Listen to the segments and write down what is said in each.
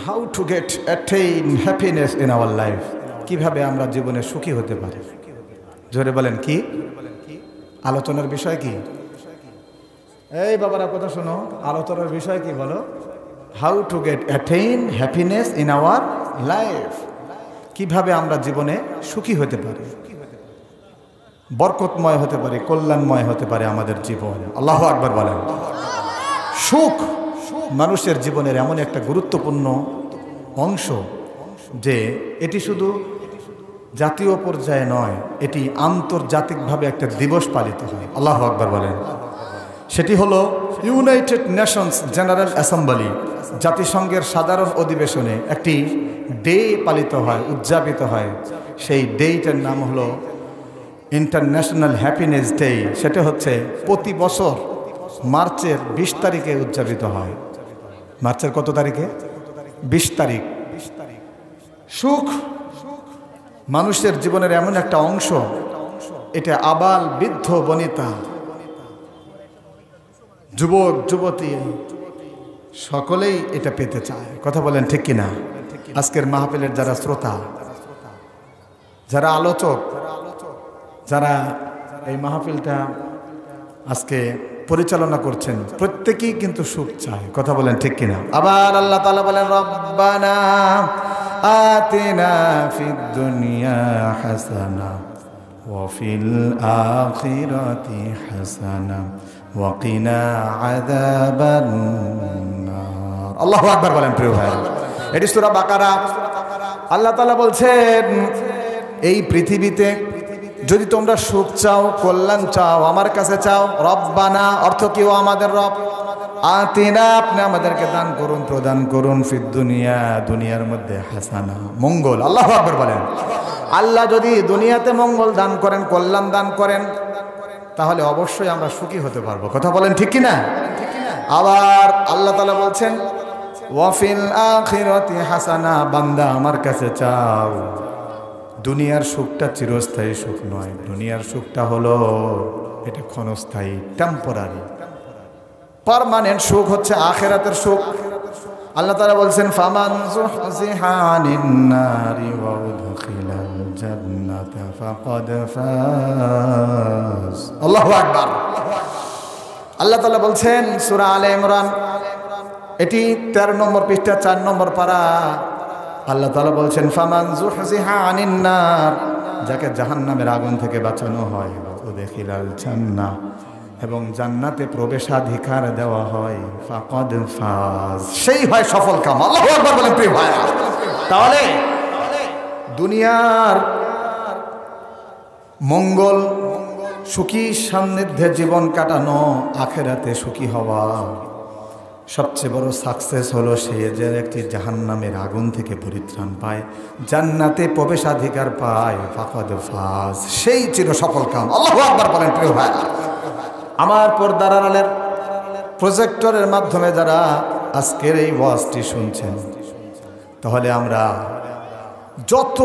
How to get attain happiness in our life, কিভাবে আমরা জীবনে সুখী হতে পারি। জোরে বলেন কি আলোচনার বিষয় কি? এই বাবারা কথা শোনো, আলোচনার বিষয় কি বলো? How to get attain happiness in our life, কিভাবে আমরা জীবনে সুখী হতে পারি, বরকতময় হতে পারে, কল্যাণময় হতে পারে আমাদের জীবন। আল্লাহু আকবার বলেন। সুখ মানুষের জীবনের এমন একটা গুরুত্বপূর্ণ অংশ যে এটি শুধু জাতীয় পর্যায়ে নয়, এটি আন্তর্জাতিকভাবে একটা দিবস পালিত হয়। আল্লাহু আকবার বলেন। সেটি হলো ইউনাইটেড নেশনস জেনারেল অ্যাসেম্বলি, জাতিসংঘের সাধারণ অধিবেশনে একটি ডে পালিত হয়, উদযাপিত হয়। সেই ডেটার নাম হলো ইন্টারন্যাশনাল হ্যাপিনেস ডে। সেটা হচ্ছে প্রতি বছর মার্চের 20 তারিখে উদযাপিত হয়। মার্চের কত তারিখে? 20 তারিখ। সুখ মানুষের জীবনের এমন একটা অংশ, এটা আবাল বৃদ্ধ বনিতা যুবক যুবতী সকলেই এটা পেতে চায়। কথা বলেন ঠিক কিনা? আজকের মাহফিলের যারা শ্রোতা, যারা আলোচক, যারা এই মাহফিলটা আজকে পরিচালনা করছেন, প্রত্যেকেই কিন্তু সুখ চায়। কথা বলেন ঠিক কিনা? আবার আল্লাহ তাআলা বলেন, রব্বানা আতিনা ফিদ দুনিয়া হাসানা ওয়া ফিল আখিরাতি হাসানা ওয়া কিনা আযাবান নার। আল্লাহু আকবার বলেন প্রিয় ভাই। এটি সূরা বাকারা। আল্লাহ তাআলা বলছেন, এই পৃথিবীতে যদি তোমরা সুখ চাও, কল্যাণ চাও, আমার কাছে চাও। রব্বানা অর্থ কি? ও আমাদের রব। আতিনা আপনি আমাদেরকে দান করুন, প্রদান করুন। ফিদ দুনিয়া দুনিয়ার মধ্যে হাসানা মঙ্গল। আল্লাহু আকবার বলেন। আল্লাহ যদি দুনিয়াতে মঙ্গল দান করেন, কল্যাণ দান করেন, তাহলে অবশ্যই আমরা সুখী হতে পারবো। কথা বলেন ঠিক কিনা? আবার আল্লাহ তাআলা বলছেন, ওয়া ফিল আখিরাতি হাসানা, বান্দা আমার কাছে চাও। দুনিয়ার সুখটা চিরস্থায়ী সুখ নয়, দুনিয়ার সুখটা হলো এটা ক্ষণস্থায়ী, টেম্পোরারি। পার্মানেন্ট সুখ হচ্ছে আখিরাতের সুখ। আল্লাহ তাআলা বলছেন, ফামান যুহজিহা আনিন নারি ওয়া উদখিলাল জান্নাতা ফাকাদ ফাজ। আল্লাহু আকবার। আল্লাহ তাআলা বলছেন সূরা আলে ইমরান, এটি 13 নম্বর পৃষ্ঠা, 4 নম্বর পারা। আল্লাহ তাআলা বলছেন, ফামান যুহজিহা আনিন নার, যাকে জাহান্নামের আগুন থেকে বাঁচানো হয়, উদখিলাল জান্নাহ, এবং জান্নাতে প্রবেশাধিকার দেওয়া হয়, ফাকাদ ফাজ, সেই হয় সফল কাম। আল্লাহু আকবার বলেন প্রিয় ভাই। তাহলে দুনিয়ার মঙ্গল, সুখী সান্নিধ্যে জীবন কাটানো, আখিরাতে সুখী হওয়া, সবচেয়ে বড় সাকসেস হলো সে যে একটি জাহান্নামের আগুন থেকে পরিত্রাণ পায়, জান্নাতে প্রবেশাধিকার পায়, ফাকাদ ফাজ, সেই চির সফল কাম। আল্লাহু আকবার বলেন প্রিয় ভাই। আমার পর্দার আড়ালের প্রজেক্টরের মাধ্যমে যারা আজকের এই ওয়াজটি শুনছেন, তাহলে আমরা যত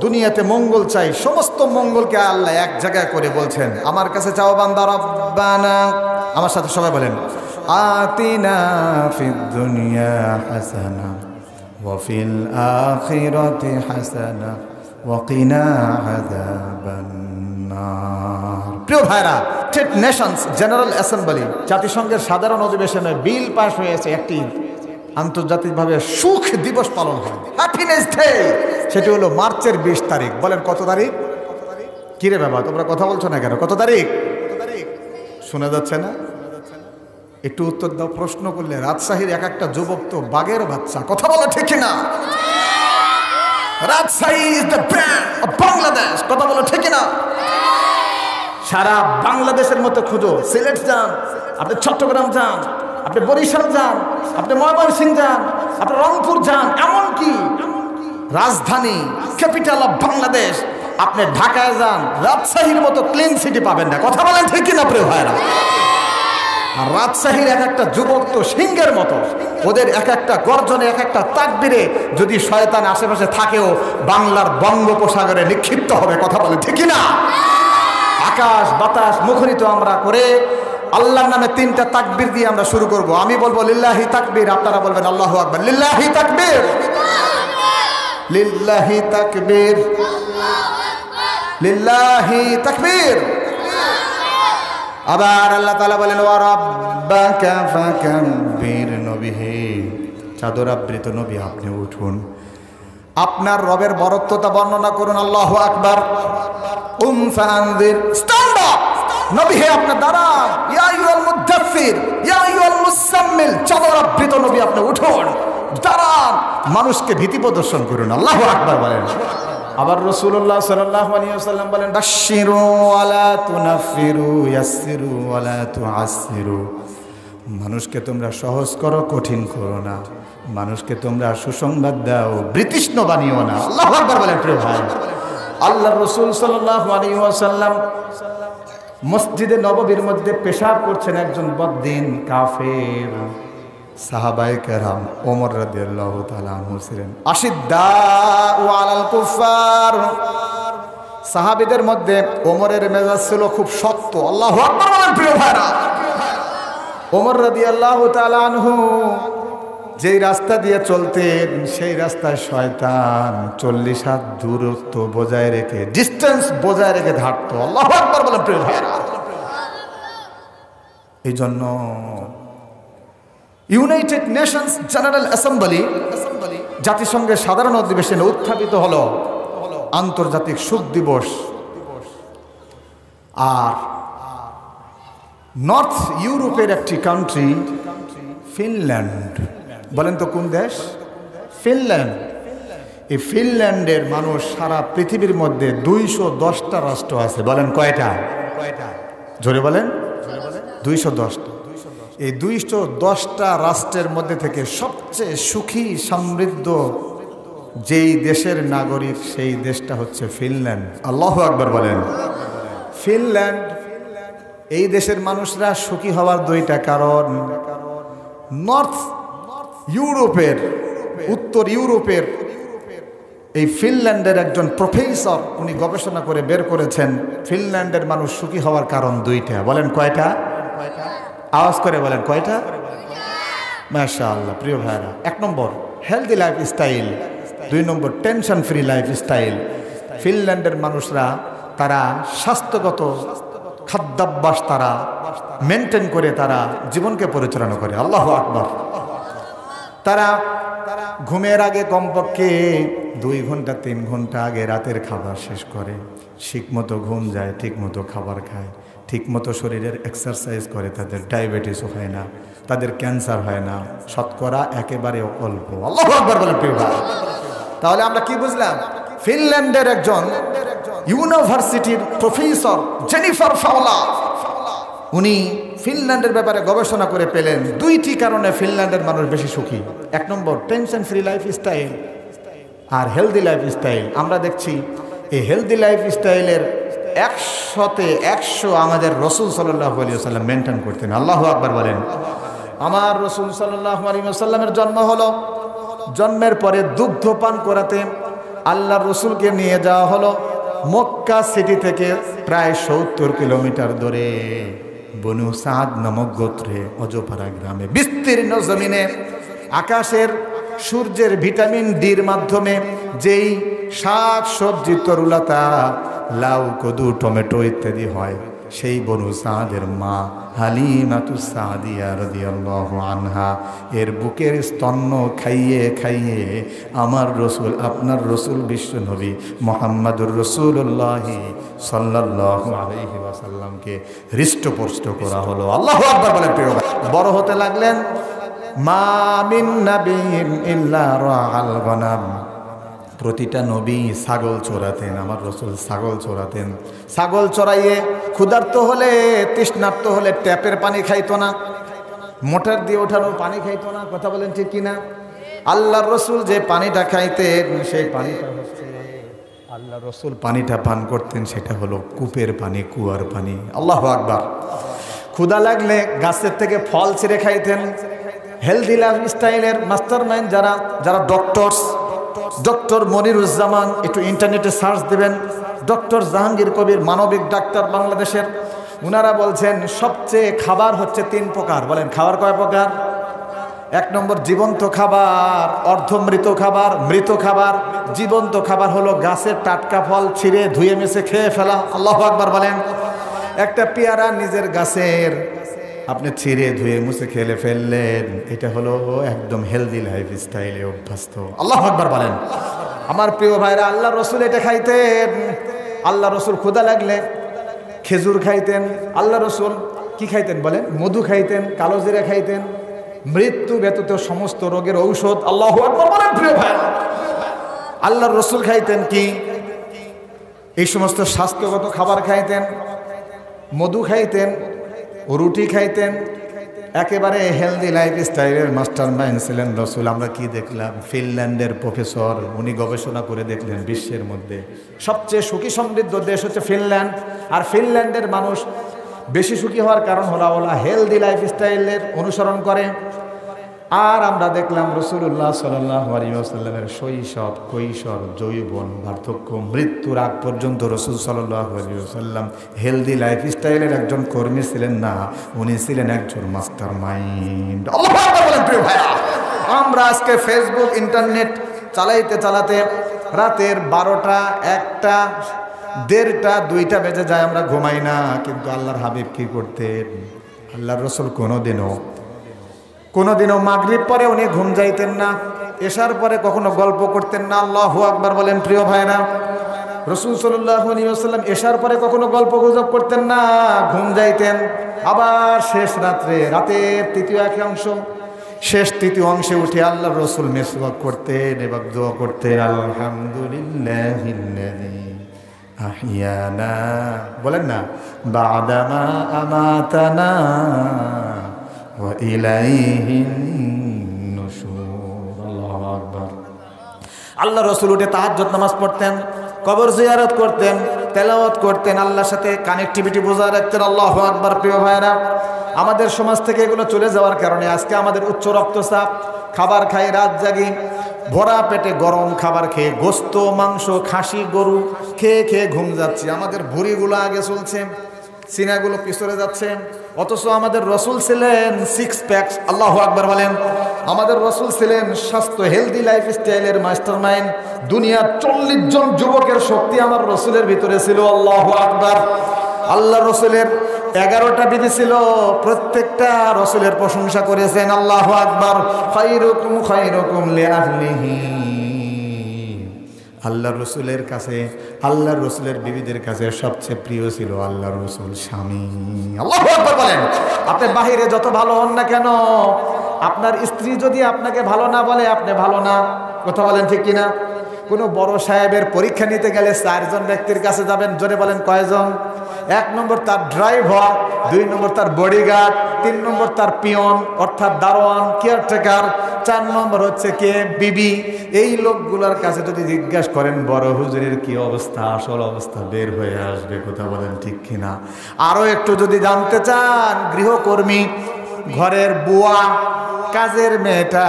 দুনিয়াতে মঙ্গল চাই, সমস্ত মঙ্গলকে আল্লাহ এক জায়গায় করে বলছেন, আমার কাছে চাও বান্দা। রব্বানা, আমার সাথে সবাই বলেন, আতিনা ফিদ দুনিয়া হাসানা ওয়া ফিল আখিরাতি হাসানা ওয়া কিনা আযাবান নার। প্রিয় ভাইরা, ইউনাইটেড নেশনস জেনারেল অ্যাসেম্বলি, জাতিসংঘের সাধারণ অধিবেশনে বিল পাস হয়েছে, একটি আন্তর্জাতিকভাবে সুখ দিবস পালন হয়, হ্যাপিনেস ডে। সেটি হলো মার্চের 20 তারিখ। বলেন কত তারিখ? কিরে বাবা, তোমরা কথা বলছো না কেন? কত তারিখ? শোনা যাচ্ছে না? একটু উত্তর দাও। প্রশ্ন করলে রাজশাহীর এক একটা যুবক তো বাঘের বাচ্চা। কথা বলো ঠিক না? Rajshahi is the brand of Bangladesh. কথা বলো ঠিক না? সারা বাংলাদেশের মতো খুঁজো, সিলেট যান, আপনি চট্টগ্রাম যান, আপনি বরিশাল যান, আপনি ময়মনসিংহ যান, আপনি রংপুর যান, এমনকি রাজধানী ক্যাপিটাল অফ বাংলাদেশ আপনি ঢাকায় যান, রাজশাহীর মতো ক্লিন সিটি পাবেন না। কথা বলেন ঠিক কিনা প্রিয় ভাইরা? আর রাজশাহীর এক একটা যুবক তো সিংহের মতো, ওদের এক একটা গর্জনে, এক একটা তাকবীরে যদি শয়তান আশেপাশে থাকেও বাংলার বঙ্গোপসাগরে নিক্ষিপ্ত হবে। কথা বলেন ঠিক কিনা? আকাশ বাতাস মুখরিত আমরা করে আল্লাহর নামে 3টা তাকবীর দিয়ে আমরা শুরু করব। আমি বলবো লিল্লাহি তাকবীর, আপনারা বলবেন আল্লাহু আকবার। লিল্লাহি তাকবীর, লিল্লাহি তাকবীর, লিল্লাহি তাকবীর। আবার আল্লাহ তাআলা বলেন ওয়া রাব্বাকা ফাকাব্বির। নবী হে, চাদর আবৃত নবী আপনি উঠুন, আপনার রবের বরত্বতা বর্ণনা করুন। আল্লাহু আকবার। ফাআনযির, স্ট্যান্ড আপ। নবী হে আপনি দাঁড়ান। ইয়া আইয়ুহাল মুদাফফির, ইয়া আইয়ুহাল মুসাম্মিল, চাদর আবৃত নবী আপনি উঠুন, দাঁড়ান, মানুষকে ভীতি প্রদর্শন করুন। আল্লাহু আকবার বলেন। আবার রাসূলুল্লাহ সাল্লাল্লাহু আলাইহি ওয়াসাল্লাম বলেন বাশশিরু ওয়ালা তুনাফিরু ইয়াসসিরু ওয়ালা তুআসসিরু। মানুষকে তোমরা সহজ করো, কঠিন করো না। মানুষকে তোমরা সুসংবাদ দাও, বিতৃষ্ণ বানিও না। আল্লাহু আকবার বলেন। প্রিয় ভাই, আল্লাহর রাসূল সাল্লাল্লাহু আলাইহি ওয়াসাল্লাম মসজিদে নববীর মধ্যে পেশাব করছেন। একজন বদ্দিন কাফের সাহাবায়ে কেরাম ওমর রাদিয়াল্লাহু তাআলা আনহু ছিলেন আশিদ্দাউ আলাল কুফার। সাহাবীদের মধ্যে ওমরের মেজাজ ছিল খুব শক্ত। আল্লাহু আকবার বলেন। প্রিয় ভাইরা, ওমর রাদিয়াল্লাহু তাআলা আনহু যেই রাস্তা দিয়ে চলতেন সেই রাস্তায় শয়তান 40 হাত দূরত্ব বজায় রেখে, ডিস্টেন্স বজায় রেখে হাঁটতো। আল্লাহু আকবার বলেন। প্রিয় ভাইরা, এই জন্য ইউনাইটেড নেশনস জেনারেল অ্যাসেম্বলি, জাতিসংঘের সাধারণ অধিবেশনে উত্থাপিত হলো আন্তর্জাতিক শোক দিবস। আর নর্থ ইউরোপের একটি কান্ট্রি ফিনল্যান্ড, বলেন তো কোন দেশ? ফিনল্যান্ড। এই ফিনল্যান্ডের মানুষ সারা পৃথিবীর মধ্যে 210টা রাষ্ট্র আছে। বলেন কয়টা? জোরে বলেন। 210টা। এই 210টা রাষ্ট্রের মধ্যে থেকে সবচেয়ে সুখী সমৃদ্ধ যেই দেশের নাগরিক, সেই দেশটা হচ্ছে ফিনল্যান্ড। আল্লাহু আকবার বলেন। ফিনল্যান্ড, এই দেশের মানুষরা সুখী হওয়ার 2টা কারণ। নর্থ ইউরোপের, উত্তর ইউরোপের এই ফিনল্যান্ডের একজন প্রফেসর, উনি গবেষণা করে বের করেছেন ফিনল্যান্ডের মানুষ সুখী হওয়ার কারণ 2টা। বলেন কয়টা? আওয়াজ করে বলেন কয়টা? মাশাআল্লাহ। প্রিয় ভাইরা, 1 নম্বর হেলদি লাইফ স্টাইল, 2 নম্বর টেনশন ফ্রি লাইফ স্টাইল। ফিনল্যান্ডের মানুষরা তারা স্বাস্থ্যগত খাদ্যাভ্যাস তারা মেনটেন করে তারা জীবনকে পরিচালনা করে। আল্লাহু আকবার। তারা ঘুমের আগে কমপক্ষে 2 ঘন্টা 3 ঘন্টা আগে রাতের খাবার শেষ করে, ঠিকমতো ঘুম যায়, ঠিকমতো খাবার খায়, ঠিকমতো শরীরের এক্সারসাইজ করে, তাদের ডায়াবেটিসও হয় না, তাদের ক্যান্সার হয় না, শতকরা একেবারে অল্প। আল্লাহু আকবার বলেন। প্রিয় ভাই, তাহলে আমরা কি বুঝলাম? ফিনল্যান্ডের একজন ইউনিভার্সিটির প্রফেসর জেনিফার ফাওলার, উনি ফিনল্যান্ডের ব্যাপারে গবেষণা করে পেলেন 2টি কারণে ফিনল্যান্ডের মানুষ বেশি সুখী। 1 নম্বর টেনশন ফ্রি লাইফ স্টাইল আর হেলদি লাইফ স্টাইল। আমরা দেখছি এই হেলদি লাইফ স্টাইলের 100তে 100 আমাদের রাসূল সাল্লাল্লাহু আলাইহি ওয়াসাল্লাম মেনটেন করতেন। আল্লাহু আকবার বলেন। আমার রাসূল সাল্লাল্লাহু আলাইহি ওয়াসাল্লামের জন্ম হলো, জন্মের পরে দুগ্ধ পান করাতে আল্লাহর রাসূলকে নিয়ে যাওয়া হলো মক্কা সিটি থেকে প্রায় 70 কিলোমিটার দূরে বনু সাদ নামক গোত্রে অজপাড়া গ্রামে বিস্তীর্ণ জমিনে আকাশের সূর্যের ভিটামিন ডির মাধ্যমে যেই শাক সবজি তরুলতা, লাউ, কদু, টমেটো ইত্যাদি হয়, সেই বনু সাদের মা হালিমাতুস সাদিয়া রাদিয়াল্লাহু আনহা এর বুকের স্তন্য খাইয়ে খাইয়ে আমার রসুল, আপনার রসুল বিশ্ব নবী মুহাম্মদুর রাসূলুল্লাহ সাল্লাল্লাহু আলাইহি ওয়াসাল্লামকে হৃষ্টপুষ্ট করা হলো। আল্লাহু আকবার বলেন। প্রিয় বড় হতে লাগলেন। মা মিন নাবিয়্যিন ইল্লা রাআল গনাম। প্রতিটা নবী ছাগল চড়াতেন, আমার রসুল ছাগল চড়াতেন। ছাগল চড়াইয়ে ক্ষুধার্ত হলে, তৃষ্ণার্ত হলে ট্যাপের পানি খাইতো না, মোটর দিয়ে ওঠানো পানি খাইতো না। কথা বলেন ঠিক কিনা? আল্লাহর রসুল যে পানিটা খাইতেন, সেই পানিটা হচ্ছে, আল্লাহ রসুল পানিটা পান করতেন, সেটা হলো কূপের পানি, কুয়ার পানি। আল্লাহু আকবার। ক্ষুধা লাগলে গাছের থেকে ফল ছিঁড়ে খাইতেন। হেলদি লাইফ স্টাইলের মাস্টার মাইন্ড যারা ডক্টর মনিরুজ্জামান, একটু ইন্টারনেটে সার্চ দেবেন, ডক্টর জাহাঙ্গীর কবির, মানবিক ডাক্তার বাংলাদেশের, উনারা বলছেন সবচেয়ে খাবার হচ্ছে 3 প্রকার। বলেন খাবার কয় প্রকার? 1 নম্বর জীবন্ত খাবার, অর্ধমৃত খাবার, মৃত খাবার। জীবন্ত খাবার হলো গাছের টাটকা ফল ছিঁড়ে ধুয়ে মেশে খেয়ে ফেলা। আল্লাহু আকবার বলেন। একটা পেয়ারা নিজের গাছের আপনি ছিঁড়ে ধুয়ে মুছে খেলে ফেললেন, এটা হলো একদম হেলদি লাইফ স্টাইলে অভ্যস্ত। আল্লাহু আকবার বলেন। আমার প্রিয় ভাইরা, আল্লাহ রসুল এটা খাইতেন। আল্লাহ রসুল ক্ষুধা লাগলে খেজুর খাইতেন। আল্লাহ রসুল কি খাইতেন বলেন? মধু খাইতেন, কালো জিরা খাইতেন। মৃত্যু ব্যতীত সমস্ত রোগের ঔষধ। আল্লাহু আকবার বলেন প্রিয় ভাইরা। আল্লাহর রসুল খাইতেন কি? এই সমস্ত স্বাস্থ্যগত খাবার খাইতেন, মধু খাইতেন, রুটি খাইতেন। একেবারে হেলদি লাইফ স্টাইলের মাস্টার মাইন্ড ছিলেন রসুল। আমরা কি দেখলাম? ফিনল্যান্ডের প্রফেসর, উনি গবেষণা করে দেখলেন বিশ্বের মধ্যে সবচেয়ে সুখী সমৃদ্ধ দেশ হচ্ছে ফিনল্যান্ড। আর ফিনল্যান্ডের মানুষ বেশি সুখী হওয়ার কারণ হলো ওরা হেলদি লাইফ স্টাইলের অনুসরণ করে। আর আমরা দেখলাম রাসূলুল্লাহ সাল্লাল্লাহু আলাইহি ওয়াসাল্লামের শৈশব, কৈশোর, যৌবন, বার্ধক্য, মৃত্যুর আগ পর্যন্ত রাসূল সাল্লাল্লাহু আলাইহি ওয়াসাল্লাম হেলদি লাইফ স্টাইলের একজন কর্মী ছিলেন না, উনি ছিলেন একজন মাস্টার মাইন্ড। আল্লাহু আকবার বলেন প্রিয় ভাইরা। আমরা আজকে ফেসবুক, ইন্টারনেট চালাইতে চালাতে রাতের 12টা, 1টা, 1:30টা, 2টা বেজে যায়, আমরা ঘুমাই না। কিন্তু আল্লাহর হাবিব কি করতেন? আল্লাহর রাসূল কোনোদিনও মাগরিব পরে উনি ঘুম যাইতেন না, এশার পরে কখনো গল্প করতেন না। আল্লাহু আকবার বলেন প্রিয় ভাইরা। রাসূল সাল্লাল্লাহু আলাইহি ওয়াসাল্লাম এশার পরে কখনো গল্প গুজব করতেন না, ঘুম যাইতেন। আবার শেষ রাতের তৃতীয় অংশে উঠে আল্লাহর রাসূল মিসওয়াক করতেন এবং দোয়া করতেন, আলহামদুলিল্লাহিল্লাযী আহিয়ানা, বলেন না, বা'দামা আমাতানা ওয়া ইলাইহিন নুশুর। আল্লাহু আকবার। আল্লাহ রাসূল উঠে তাহাজ্জুদ নামাজ পড়তেন, কবর জিয়ারত করতেন, তেলাওয়াত করতেন, আল্লাহর সাথে কানেক্টিভিটি বজায় রাখতেন। আল্লাহু আকবার প্রিয় ভাইরা। আমাদের সমাজ থেকে এগুলো চলে যাওয়ার কারণে আজকে আমাদের উচ্চ রক্তচাপ, খাবার খাই রাত জাগি, ভরা পেটে গরম খাবার খেয়ে, গোস্ত, মাংস, খাসি, গরু খেয়ে খেয়ে ঘুম যাচ্ছে। আমাদের ভুঁড়িগুলো আগে চলছে, সিনাগুলো পিছনে যাচ্ছে। অথচ আমাদের রসুল ছিলেন 6 প্যাক। আল্লাহু আকবার বলেন। আমাদের রসুল ছিলেন স্বাস্থ্য, হেলদি লাইফ স্টাইলের মাস্টার মাইন্ড। দুনিয়ার 40 জন যুবকের শক্তি আমার রসুলের ভিতরে ছিল। আল্লাহু আকবার। আল্লাহ রসুলের 11টা বিবি ছিল, প্রত্যেকটা রসুলের প্রশংসা করেছেন। আল্লাহু আকবার। খায়রুকুম খায়রুকুম লিআহলিহি। আল্লাহর রসুলের কাছে, আল্লাহর রসুলের বিবিদের কাছে সবচেয়ে প্রিয় ছিল আল্লাহর রসুল স্বামী। আল্লাহু আকবার বলেন। আপনি বাহিরে যত ভালো হন না কেন, আপনার স্ত্রী যদি আপনাকে ভালো না বলে, আপনি ভালো না। কথা বলেন ঠিক কিনা? কোনো বড় সাহেবের পরীক্ষা নিতে গেলে 4 জন ব্যক্তির কাছে যাবেন, জোরে বলেন কয়জন? 1 নম্বর তার ড্রাইভার, 2 নম্বর তার বডিগার্ড, 3 নম্বর তার পিয়ন অর্থাৎ দারোয়ান, কেয়ারটেকার, 4 নম্বর হচ্ছে কে? বিবি। এই লোকগুলোর কাছে যদি জিজ্ঞাসা করেন বড় হুজুরের কি অবস্থা, আসল অবস্থা বের হয়ে আসবে। কথা বলেন ঠিক কিনা? আরো একটু যদি জানতে চান, গৃহকর্মী, ঘরের বুয়া, কাজের মেয়েটা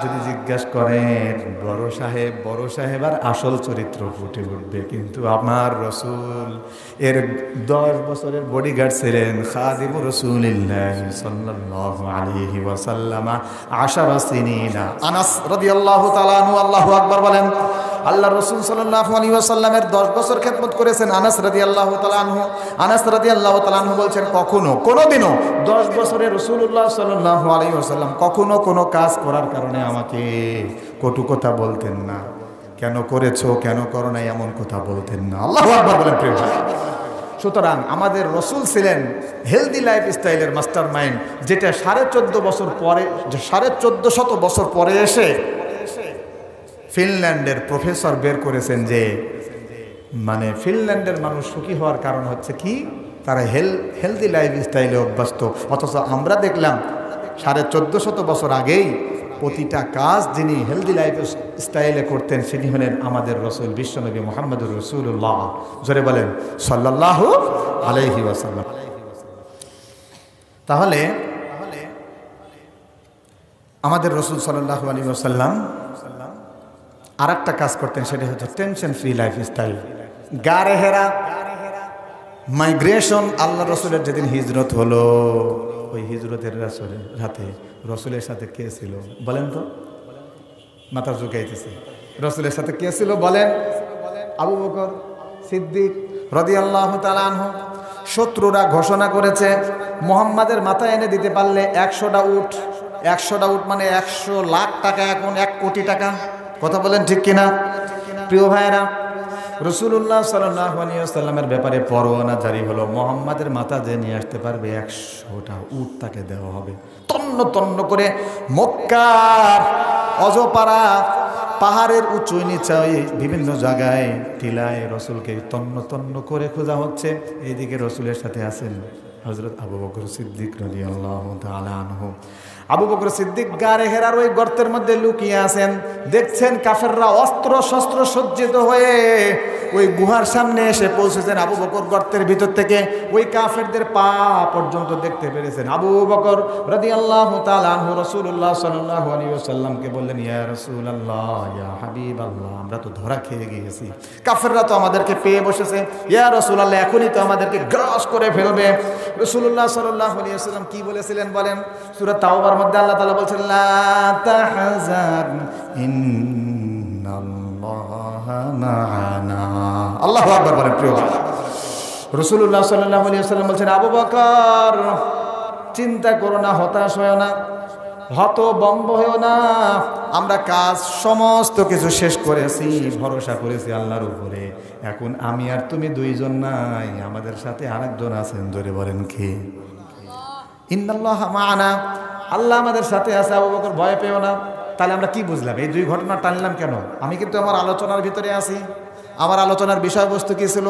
যদি জিজ্ঞাসা করেন, বড় সাহেব আর আসল চরিত্র ফুটে উঠবে। কিন্তু আমার রসুল এর 10 বছরের বডিগার্ড ছিলেন খাদিমু রাসূলিল্লাহ সাল্লাল্লাহু আলাইহি ওয়াসাল্লাম 10 সিনিনা। আনাস রাদিয়াল্লাহু তাআলা আনহু, আল্লাহু আকবার বলেন। আল্লাহ রসুল সাল্লাল্লাহু আলাইহি ওয়াসাল্লামের 10 বছর খেদমত করেছেন আনাস রাদিয়াল্লাহু তাআলা আনহু। আনাস রাদিয়াল্লাহু তাআলা আনহু বলছেন, কোনোদিনও 10 বছরের রাসূলুল্লাহ সাল্লাল্লাহু আলাইহি ওয়াসাল্লাম কখনো কোনো কাজ করার কারণে আমাকে কটু কথা বলতেন না। কেন করেছো, কেন করো না, এমন কথা বলতেন না। আল্লাহু আকবার বলেন প্রিয় ভাই। সুতরাং আমাদের রসুল ছিলেন হেলদি লাইফ স্টাইলের মাস্টার মাইন্ড, যেটা 1450 বছর পরে এসে ফিনল্যান্ডের প্রফেসর বের করেছেন যে মানে ফিনল্যান্ডের মানুষ সুখী হওয়ার কারণ হচ্ছে কি, তারা হেলদি লাইফ স্টাইলে অভ্যস্ত। অথচ আমরা দেখলাম 1450 বছর আগেই প্রতিটা কাজ যিনি হেলদি লাইফ স্টাইলে করতেন তিনি হলেন আমাদের রসুল, বিশ্বনবী মুহাম্মদুর রাসূলুল্লাহ। জোরে বলেন সাল্লাল্লাহু আলাইহি ওয়াসাল্লাম। তাহলে আমাদের রসুল সাল্লাল্লাহু আলাইহি ওয়াসাল্লাম আর একটা কাজ করতেন, সেটা হচ্ছে টেনশন ফ্রি লাইফ স্টাইল। গাড়ে হেরা মাইগ্রেশন আল্লাহ রসুলের যেদিন হিজরত হলো, ওই হিজরতের রাতে রসুলের সাথে কে ছিল বলেন তো? মাথা ঝুঁকাইতেছে। রসুলের সাথে কে ছিল বলেন? আবু বকর সিদ্দিক রাদিয়াল্লাহু তাআলা আনহু। শত্রুরা ঘোষণা করেছে মুহাম্মাদের মাথা এনে দিতে পারলে 100টা উট। 100টা উট মানে 100 লাখ টাকা, এখন 1 কোটি টাকা। কথা বলেন ঠিক কিনা? প্রিয় ভাইয়েরা, রাসূলুল্লাহ সাল্লাল্লাহু আলাইহি ওয়াসাল্লামের ব্যাপারে পরোয়ানা জারি হলো, মুহাম্মাদের মাথা যে নিয়ে আসতে পারবে 100টা উট তাকে দেওয়া হবে। তন্ন তন্ন করে মক্কার অজপাড়া পাহাড়ের উঁচু নিচাই বিভিন্ন জায়গায় টিলায় রসুলকে তন্ন তন্ন করে খোঁজা হচ্ছে। এইদিকে রসুলের সাথে আছেন হযরত আবু বকর সিদ্দিক রাদিয়াল্লাহু তাআলা আনহু। আবু বকর সিদ্দিক গারে হেরার ওই গর্তের মধ্যে লুকিয়ে আছেন। দেখছেন কাফেররা অস্ত্র শস্ত্র সজ্জিত হয়ে ওই গুহার সামনে এসে পৌঁছেছেন। আবু বকর গর্তের ভিতর থেকে ওই কাফেরদের পা পর্যন্ত দেখতে পেরেছেন। আবু বকর রাদিয়াল্লাহু তাআলা আনহু রাসূলুল্লাহ সাল্লাল্লাহু আলাইহি ওয়াসাল্লামকে বললেন, ইয়া রাসূলুল্লাহ, ইয়া হাবিবাল্লাহ, আমরা তো ধরা খেয়ে গিয়েছি, কাফেররা তো আমাদেরকে পেয়ে বসেছে, ইয়া রাসূলুল্লাহ, এখনই তো আমাদেরকে গ্রাস করে ফেলবে। রাসূলুল্লাহ সাল্লাল্লাহু আলাইহি ওয়াসাল্লাম কি বলেছিলেন বলেন? সূরা তাওবার মধ্যে আল্লাহ তাআলা বলছেন, লা তাহজান ইন্নাল্লাহা মা'ানা। আল্লাহু আকবার বলেন। প্রিয় রাসূলুল্লাহ সাল্লাল্লাহু আলাইহি ওয়াসাল্লাম বলছেন, আবু বকর, চিন্তা করো না, হতাশ হয়ো না, হতভম্ব হয়ো না। আমরা কাজ সমস্ত কিছু শেষ করেছি, ভরসা করেছি আল্লাহর উপরে। এখন আমি আর তুমি দুইজন নাই, আমাদের সাথে আরেকজন আছেন। জোরে বলেন কি? ইন্নাল্লাহা মা'ানা, আল্লাহ আমাদের সাথে আছে। আবু বকর, ভয় পেও না। তাহলে আমরা কি বুঝলাম? এই দুই ঘটনা টানলাম কেন? আমি কিন্তু আমার আলোচনার ভিতরে আছি। আমার আলোচনার বিষয়বস্তু কি ছিল?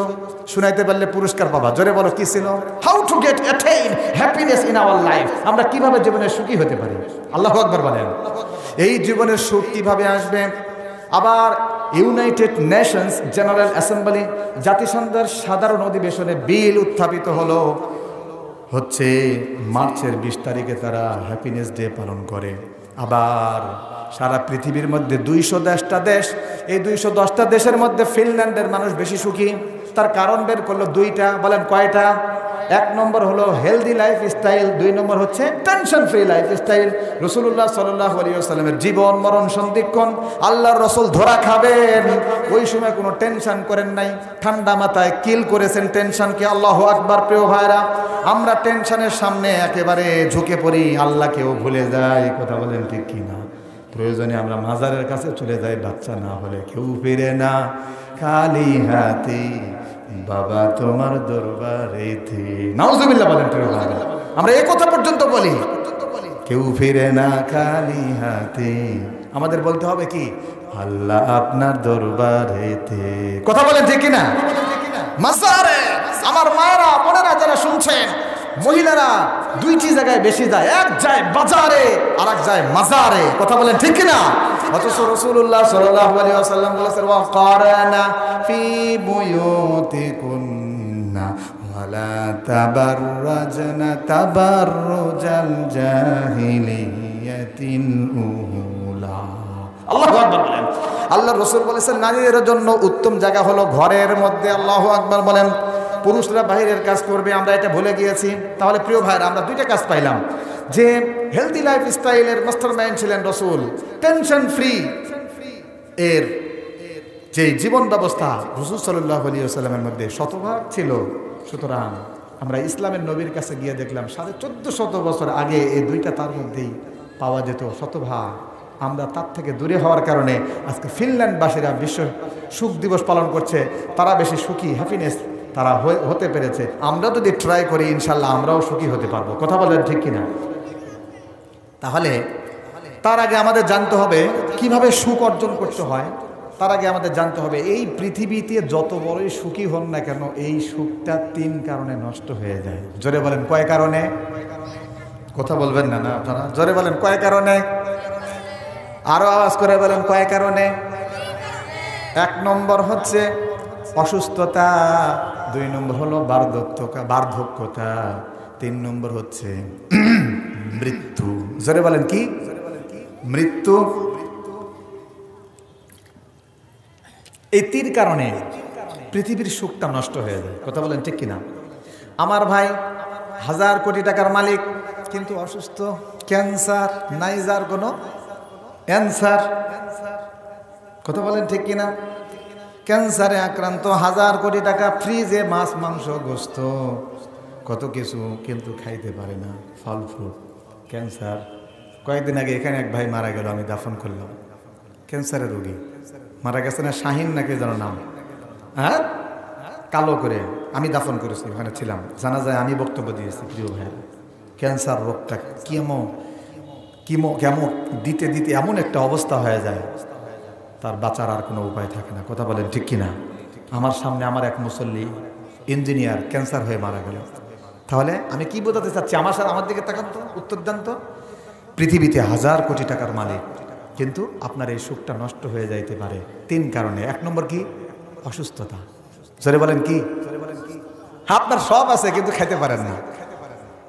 শুনাইতে পারলে পুরস্কার পাবা। জোরে বলো, কি ছিল? How to get attain happiness in our life. আমরা কিভাবে জীবনে সুখী হতে পারি? আল্লাহু আকবার বলেন। এই জীবনের সুখ কিভাবে আসবে? আবার ইউনাইটেড নেশনস জেনারেল অ্যাসেম্বলি, জাতিসংঘের সাধারণ অধিবেশনে বিল উত্থাপিত হলো, হচ্ছে মার্চের 20 তারিখে তারা হ্যাপিনেস ডে পালন করে। আবার সারা পৃথিবীর মধ্যে 210টা দেশ, এই 210টা দেশের মধ্যে ফিনল্যান্ডের মানুষ বেশি সুখী। তার কারণ বের করলো 2টা। বলেন কয়টা? 1 নম্বর হলো হেলদি লাইফ স্টাইল, 2 নম্বর হচ্ছে টেনশন ফ্রি লাইফ স্টাইল। রাসূলুল্লাহ সাল্লাল্লাহু আলাইহি ওয়াসাল্লামের জীবন মরণ সন্ধিক্ষণ, আল্লাহর রাসূল ধরা খাবেন, ওই সময় কোনো টেনশন করেন নাই, ঠান্ডা মাথায় কিল করেছেন টেনশনকে। আল্লাহু আকবার। প্রিয় ভাইরা, আমরা টেনশনের সামনে একেবারে ঝুঁকে পড়ি, আল্লাহকেও ভুলে যাই। কথা বলেন ঠিক কিনা? প্রয়োজনে আমরা মাজারের কাছে চলে যাই, বাচ্চা না হলে কেউ ফিরে না খালি হাতে, বাবা তোমার দরবারেতে। নাউজুবিল্লাহ বলেন। প্রিয় ভাইরা, আমরা এই কথা পর্যন্ত বলি, কেউ ফিরে না খালি হাতে। আমাদের বলতে হবে কি? আল্লাহ আপনার দরবারেতে। কথা বলেন ঠিক কিনা? মাজারে আমার মায়েরা বোনেরা যারা শুনছেন, মহিলারা 2টি জায়গায় বেশি যায়, এক যায় বাজারে আর এক যায় মাজারে। কথা বলেন ঠিক কিনা? অথচ রাসূলুল্লাহ সাল্লাল্লাহু আলাইহি ওয়াসাল্লাম বলেছেন, ওয়া কারানা ফি বুয়ুতিকুন্না ওয়ালা তাবাররাজনা তাবাররুজাল জাহিলিয়াতিল উলা। আল্লাহু আকবার বলেন। আল্লাহর রাসূল বলেছেন, নারীদের জন্য উত্তম জায়গা হলো ঘরের মধ্যে। আল্লাহু আকবার বলেন। পুরুষরা বাহিরের কাজ করবে, আমরা এটা ভুলে গিয়েছি। তাহলে প্রিয় ভাইরা, আমরা 2টা কাজ পাইলাম, যে হেলদি লাইফ স্টাইলের মাস্টারমাইন্ড ছিলেন রাসূল, টেনশন ফ্রি এর যে জীবন ব্যবস্থা রাসূল সাল্লাল্লাহু আলাইহি ওয়াসাল্লামের মধ্যে শতভাগ ছিল। সুতরাং আমরা ইসলামের নবীর কাছে গিয়ে দেখলাম 1450 বছর আগে এই 2টা তার মধ্যেই পাওয়া যেত শতভাগ। আমরা তার থেকে দূরে হওয়ার কারণে আজকে ফিনল্যান্ডবাসীরা বিশ্ব সুখ দিবস পালন করছে, তারা বেশি সুখী, হ্যাপিনেস তারা হতে পেরেছে। আমরা যদি ট্রাই করি, ইনশাল্লাহ আমরাও সুখী হতে পারবো। কথা বলেন ঠিক কিনা? তাহলে তার আগে আমাদের জানতে হবে কিভাবে সুখ অর্জন করতে হয়। তার আগে আমাদের জানতে হবে, এই পৃথিবীতে যত বড়ই সুখী হন না কেন, এই সুখটা 3 কারণে নষ্ট হয়ে যায়। জোরে বলেন কয় কারণে? কথা বলবেন না না আপনারা? জোরে বলেন কয় কারণে? আরো আওয়াজ করে বলেন কয় কারণে? 1 নম্বর হচ্ছে অসুস্থতা, 2 নম্বর হলো বার্ধক্যতা, 3 নম্বর হচ্ছে মৃত্যু। জোরে বলেন কি? মৃত্যু। এই 3 কারণে পৃথিবীর সুখটা নষ্ট হয়ে যায়। কথা বলেন ঠিক কিনা? আমার ভাই 1000 কোটি টাকার মালিক, কিন্তু অসুস্থ, ক্যান্সার, নাই যার কোনো অ্যান্সার। কথা বলেন ঠিক কিনা? ক্যান্সারে আক্রান্ত, 1000 কোটি টাকা, ফ্রিজে মাছ মাংস গোস্ত কত কিছু, কিন্তু খাইতে পারে না, ফল ফ্রুট, ক্যান্সার। কয়েকদিন আগে এখানে এক ভাই মারা গেল, আমি দাফন করলাম, ক্যান্সারের রোগী মারা গেছে না, শাহিন নাকি যেন নাম, হ্যাঁ, কালো করে। আমি দাফন করেছি, ওখানে ছিলাম, জানা যায় আমি বক্তব্য দিয়েছি। প্রিয় ভাইয়ের, ক্যান্সার রোগটা কেমন দিতে দিতে এমন একটা অবস্থা হয়ে যায়, তার বাঁচার আর কোনো উপায় থাকে না। কথা বলেন ঠিক কিনা? আমার সামনে আমার এক মুসল্লি ইঞ্জিনিয়ার ক্যান্সার হয়ে মারা গেল। তাহলে আমি কি বোঝাতে চাচ্ছি? আমার দিকে তাকান তো, উত্তর দেন তো। পৃথিবীতে 1000 কোটি টাকার মালিক, কিন্তু আপনার এই সুখটা নষ্ট হয়ে যাইতে পারে 3 কারণে। 1 নম্বর কি? অসুস্থতা। জোরে বলেন কি? আপনার সব আছে কিন্তু খাইতে পারেন না,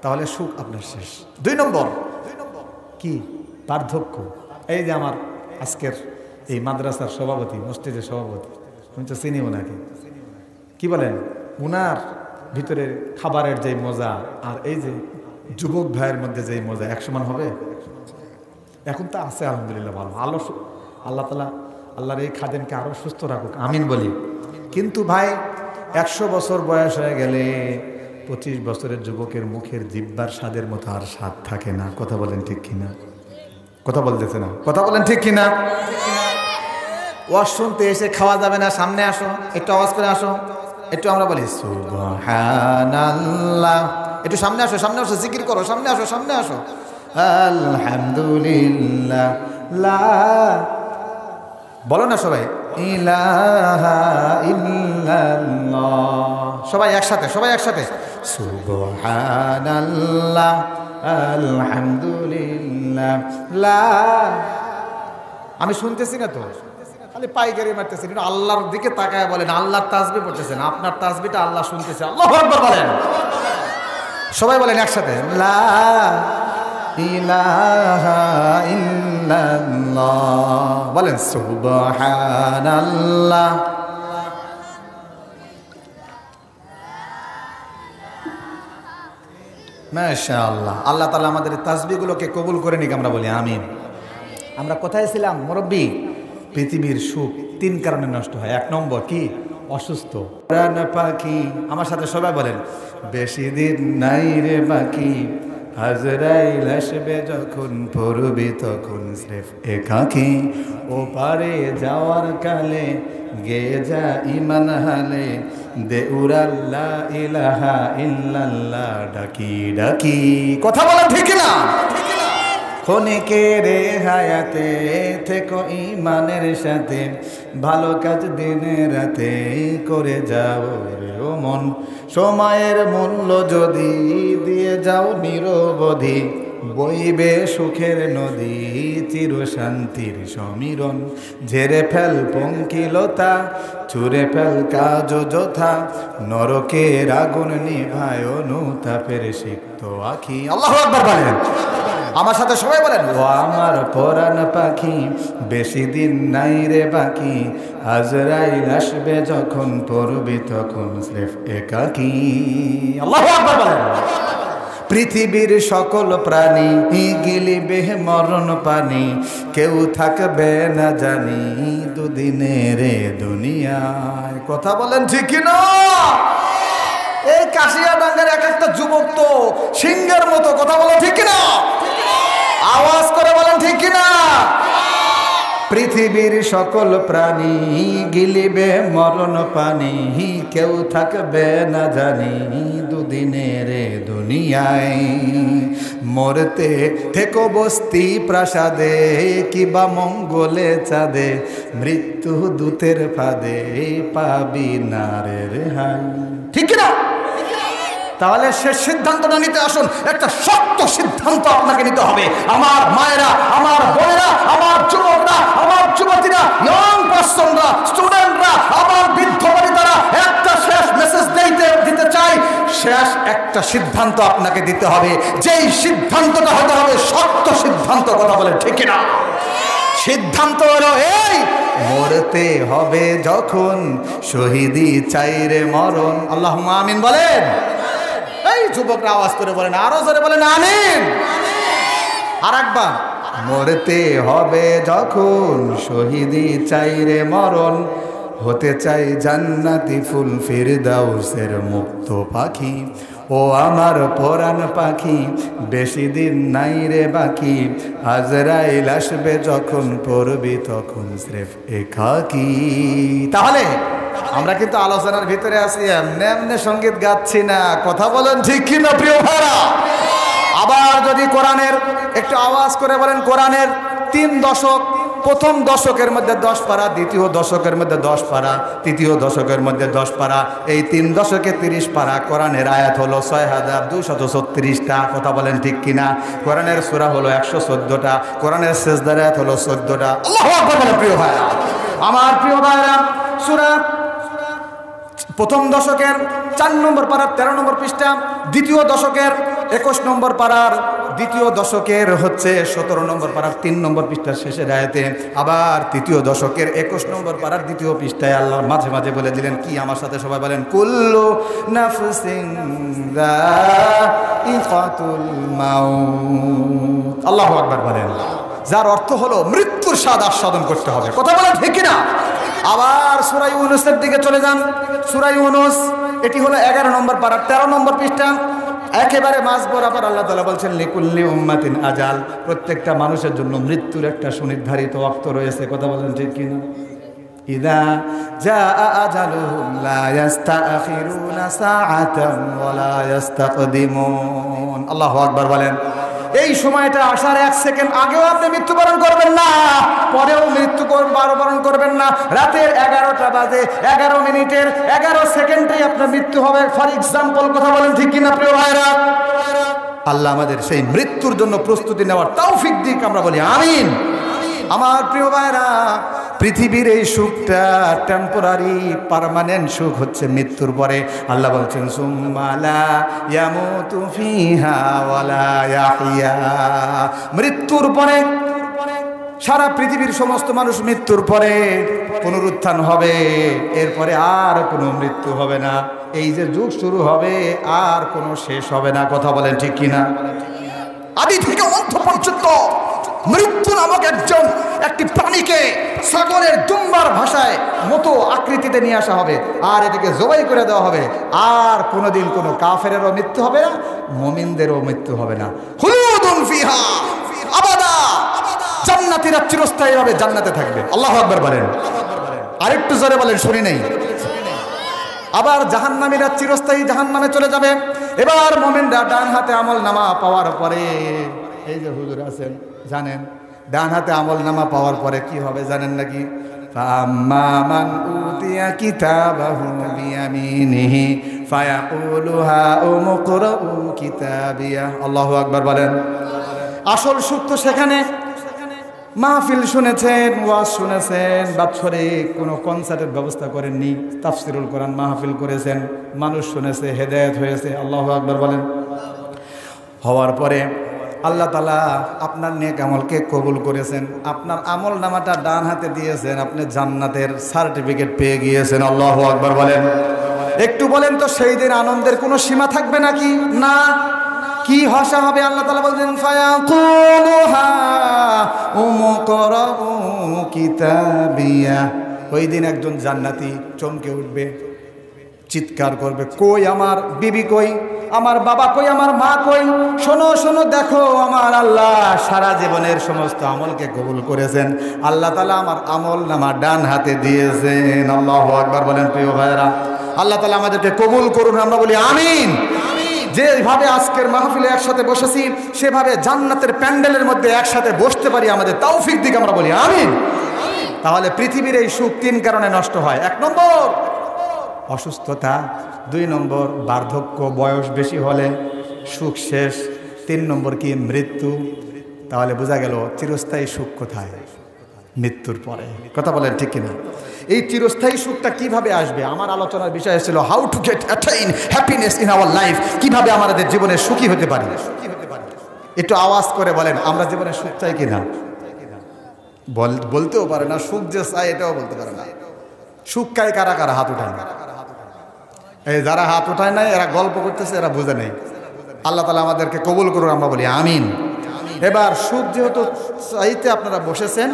তাহলে সুখ আপনার শেষ। 2 নম্বর কি? বার্ধক্য। এই যে আমার আজকের এই মাদ্রাসার সভাপতি, মসজিদের সভাপতি, আমি তো চিনি ওনাকে, কি বলেন, উনার ভিতরে খাবারের যে মজা আর এই যে যুবক ভাইয়ের মধ্যে যে মজা এক সমান হবে? এখন তো আছে আলহামদুলিল্লাহ, ভালো। আল্লাহ তাআলা আল্লাহর এই খাদেমকে আরো সুস্থ রাখুক, আমিন বলি। কিন্তু ভাই 100 বছর বয়স হয়ে গেলে 25 বছরের যুবকের মুখের জিহ্বার স্বাদের মতো আর স্বাদ থাকে না। কথা বলেন ঠিক কিনা? কথা বলতেছে না, কথা বলেন ঠিক কিনা? ওয়াজ শুনতে এসে খাওয়া যাবে না, সামনে আসো, একটু আওয়াজ করে আসো, একটু আমরা বলি সুবহানাল্লাহ, একটু সামনে আসো, সামনে আসো, জিকির করো, সামনে আসো, সামনে আসো, আলহামদুলিল্লাহ, লা, বলো না সবাই, ইলাহা ইল্লাল্লাহ, সবাই একসাথে, সবাই একসাথে, সুবহানাল্লাহ, আলহামদুলিল্লাহ, লা। আমি শুনতেছি না তো, খালি পাইকারি মারতেছেন, কিন্তু আল্লাহর দিকে তাকায় বলেন, আল্লাহর তাসবিহ পড়তেছেন, আপনার তাসবিহটা আল্লাহ শুনতেছে। আল্লাহু আকবার বলেন, সবাই বলেন একসাথে, লা ইলাহা ইল্লাল্লাহ, বলেন সুবহানাল্লাহ। মাশাআল্লাহ, আল্লাহ তাআলা আমাদের তাসবিহগুলোকে কবুল করে নিক, আমরা বলি আমিন। আমরা কোথায় ছিলাম মুরব্বী? পৃথিবীর সুখ 3 কারণে নষ্ট হয়। 1 নম্বর কি? অসুস্থ। প্রাণ পাখি, আমার সাথে সবাই বলেন, বেশি দিন নাই রে বাকি, আজরাইল আসবে যখন, পড়বি তখন স্রেফ একাকী, ও পারে যাওয়ার কালে গে যা ইমান হালে, দে উড়াল্লা ইলাহা ইল্লাল্লাহ, ডাকি ডাকি। কথা বলা ঠিক না? ক্ষণিকে রে হায়াতে থেকো ইমানের সাথে, ভালো কাজ দিনে রাতে করে যাও রে ও মন, সময়ের মূল্য যদি দিয়ে যাও নিরবধি, বইবে সুখের নদী, চির শান্তির সমীরণ, ঝেড়ে ফেল পঙ্কিলতা, ছুঁড়ে ফেল কাজ যথা, নরকের আগুন নিভায় অনুতাপের সিক্ত আখি। আল্লাহু আকবার বলেন, আমার সাথে সবাই বলেন, ও আমার পরাণ পাখি, বেশি দিন নাই রে বাকি, আজরাইল আসবে যখন, পড়বি তখন স্রেফ একাকী। আল্লাহু আকবার বলেন। পৃথিবীর সকল প্রাণী গিলিবে মরণ পানি, কেউ থাকবে না জানি দুদিনের দুনিয়ায়। কথা বলেন ঠিক কিনা? এই কাশিয়াডাঙ্গার এক একটা যুবক তো সিংহের মতো। কথা বলেন ঠিক কিনা? আওয়াজ করে বলেন ঠিক কিনা? পৃথিবীর সকল প্রাণী গিলিবে মরণ পানি, কেউ থাকবে না জানি দুদিনের দুনিয়ায়। মরতে থেকো বস্তি প্রাসাদে, কিবা মঙ্গলে চাঁদে, মৃত্যু দূতের ফাঁদে পাবি না রে রেহাই। ঠিক কিনা? তাহলে সে সিদ্ধান্তটা নিতে আসুন, একটা শক্ত সিদ্ধান্ত আপনাকে নিতে হবে। আমার মায়েরা, আমার বোনেরা, আমার যুবকরা, আমার যুবতীরা, ইয়ং পার্সনরা, স্টুডেন্টরা, আমার বৃদ্ধ বনিতারা, একটা শেষ মেসেজ দিতে চাই। শেষ একটা সিদ্ধান্ত আপনাকে দিতে হবে, যেই সিদ্ধান্তটা হতে হবে শক্ত সিদ্ধান্ত। কথা বলে ঠিক না? সিদ্ধান্ত হলো এই, মরতে হবে যখন, শহীদি চাই রে মরণ। আল্লাহুম্মা আমিন বলেন। এই যুবকরা আওয়াজ করে বলেন, আরো জোরে বলেন আমিন। আর একবার, মরতে হবে যখন শহীদি চাই রে মরণ, হতে চাই জান্নাতি ফুল ফিরদাউসের মুক্ত পাখি। ও আমার পরাণ পাখি, বেশি দিন নাই রে বাকি, আজরাইল আসবে যখন পড়বি তখন স্রেফ একাকী। তাহলে আমরা কিন্তু আলোচনার ভিতরে আছি, এমনি এমনি সঙ্গীত গাচ্ছি না, কথা বলেন ঠিক কিনা প্রিয় ভাইরা? আবার যদি কোরআনের একটু আওয়াজ করে বলেন, কোরআনের 3 দশক, প্রথম দশকের মধ্যে 10 পারা, দ্বিতীয় দশকের মধ্যে 10 পারা, তৃতীয় দশকের মধ্যে 10 পারা, এই 3 দশকে 30 পারা। কোরআনের আয়াত হলো 6236টা, কথা বলেন ঠিক কিনা? কোরআনের সূরা হলো 114টা, কোরআনের সিজদার আয়াত হলো 14টা। আল্লাহু আকবার বলেন প্রিয় ভাইরা। আমার প্রিয় ভাইরা, সূরা প্রথম দশকের 4 নম্বর পারার 13 নম্বর পৃষ্ঠা, দ্বিতীয় দশকের 21 নম্বর পারার, দ্বিতীয় দশকের হচ্ছে 17 নম্বর পারার 3 নম্বর পৃষ্ঠার শেষের আয়াতে, আবার তৃতীয় দশকের 21 নম্বর পারার দ্বিতীয় পৃষ্ঠায় আল্লাহ মাঝে মাঝে বলে দিলেন কি? আমার সাথে সবাই বলেন, কুল্লু নাফসিন যায়িকাতুল মাউত। আল্লাহু আকবার বলেন, যার অর্থ হলো মৃত্যুর স্বাদ আস্বাদন করতে হবে, কথা বলেন ঠিক কিনা? আবার সূরা ইউনূসের দিকে চলে যান, সূরা ইউনূস, এটি হলো 11 নম্বর পারা 13 নম্বর পৃষ্ঠা, একেবারে মাঝ বরাবর আল্লাহ তাআলা বলছেন লিকুল্লি উম্মাতিন আজাল, প্রত্যেকটা মানুষের জন্য মৃত্যুর একটা সুনির্ধারিত ওয়াক্ত রয়েছে, কথা বলেন ঠিক কিনা? ইযা জাআ আজালুহুম লা ইস্তাখিরুনা সাআতান ওয়া লা ইস্তাকদিমুন। আল্লাহু আকবার বলেন। এই সময়টা আসার 1 সেকেন্ড আগেও আপনি মৃত্যুবরণ করবেন না, পরেও মৃত্যুবরণ করবেন না। রাতের 11টা বাজে 11 মিনিটের 11 সেকেন্ডেই আপনার মৃত্যু হবে, ফর এক্সাম্পল, কথা বলেন ঠিক কিনা প্রিয় ভাইরা? আল্লাহ আমাদের সেই মৃত্যুর জন্য প্রস্তুতি নেওয়ার তৌফিক দিক, আমরা বলি আমিন। আমার প্রিয় ভাইরা, পৃথিবীর এই সুখটা টেম্পোরারি, পার্মানেন্ট সুখ হচ্ছে মৃত্যুর পরে। আল্লাহ বলছেন সুম্মা লা ইয়ামুতু ফিহা ওয়া লা ইয়াহইয়া। মৃত্যুর পরে সারা পৃথিবীর সমস্ত মানুষ মৃত্যুর পরে পুনরুত্থান হবে, এরপরে আর কোনো মৃত্যু হবে না। এই যে যুগ শুরু হবে আর কোনো শেষ হবে না, কথা বলেন ঠিক কিনা? আদি থেকে অন্ত পর্যন্ত মৃত্যু নামক একটি প্রাণীকে সাগরের দুম্বার ভাষায় মতো আকৃতিতে নিয়ে আসা হবে, আর এটাকে জবাই করে দেওয়া হবে। আর কোনোদিন কোনো কাফেরেরও মৃত্যু হবে না, মুমিনদেরও মৃত্যু হবে না। খুলুদুন ফিহা আবাদা, জান্নাতীরা চিরস্থায়ীভাবে জান্নাতে থাকবে। আল্লাহু আকবার বলেন। আরেকটু জোরে বলেন, শুনি নেই। আবার জাহান্নামীরা চিরস্থায়ী জাহান্নামে চলে যাবে। এবার মুমিনরা ডান হাতে আমল নামা পাওয়ার পরে, এই যে হুজুর আছেন জানেন, ডান হাতে আমল নামা পাওয়ার পরে কি হবে জানেন নাকি? ফাম্মা মান উতিয়া কিতাবাহু বিয়ামিনিহি ফায়াকুলু হাউমু ইকরাউ কিতাবিয়া। আল্লাহু আকবার বলেন। আসল সুখ তো সেখানে। মাহফিল শুনেছেন, ওয়াজ শুনেছেন, বাৎসরিক কোনো কনসার্টের ব্যবস্থা করেননি, তাফসিরুল কোরআন মাহফিল করেছেন, মানুষ শুনেছে, হেদায়েত হয়েছে। আল্লাহু আকবার বলেন। হওয়ার পরে আল্লাহ তাআলা আপনার নেক আমলকে কবুল করেছেন, আপনার আমল নামাটা ডান হাতে দিয়েছেন, আপনি জান্নাতের সার্টিফিকেট পেয়ে গিয়েছেন। আল্লাহু আকবার বলেন। একটু বলেন তো, সেই দিন আনন্দের কোনো সীমা থাকবে নাকি? না। কি ভাষা হবে? আল্লাহ তাআলা বলেন ফায়াকুলু হাউমু ইকরাউ কিতাবিয়া। ওই দিন একজন জান্নাতি চমকে উঠবে, চিৎকার করবে, কই আমার বিবি, কই আমার বাবা, কই আমার মা, কই? শোনো শোনো, দেখো আমার আল্লাহ সারা জীবনের সমস্ত আমলকে কবুল করেছেন। আল্লাহ তাআলা আমার আমল নামা ডান হাতে দিয়েছেন। আল্লাহু আকবার বলেন প্রিয় ভাইরা। আল্লাহ তাআলা আমাদেরকে কবুল করুন, আমরা বলি আমিন। যেভাবে আজকের মাহফিলে একসাথে বসেছি, সেভাবে জান্নাতের প্যান্ডেলের মধ্যে একসাথে বসতে পারি, আমাদের তৌফিক দিক, আমরা বলি আমিন। তাহলে পৃথিবীর এই সুখ 3 কারণে নষ্ট হয়। 1 নম্বর অসুস্থতা, 2 নম্বর বার্ধক্য, বয়স বেশি হলে সুখ শেষ, 3 নম্বর কি? মৃত্যু। তাহলে বোঝা গেল চিরস্থায়ী সুখ কোথায়? মৃত্যুর পরে, কথা বলেন ঠিক কিনা? এই চিরস্থায়ী সুখটা কিভাবে আসবে? আমার আলোচনার বিষয় ছিল how to get attain happiness in our life. কিভাবে আমাদের জীবনে সুখী হতে পারি? একটু আওয়াজ করে বলেন, আমরা জীবনে সুখ চাই কিনা? বলতেও পারে না, সুখ যে চাই এটাও বলতে পারে না। সুখ চাই কারা কারা? হাত উঠায়। এই যারা হাত উঠায় নাই এরা গল্প করতেছে, এরা বুঝে নেই। আল্লাহ তাআলা আমাদেরকে কবুল করুন, আমরা বলি আমিন। এবার সুখ যেহেতু চাইতে আপনারা বসেছেন,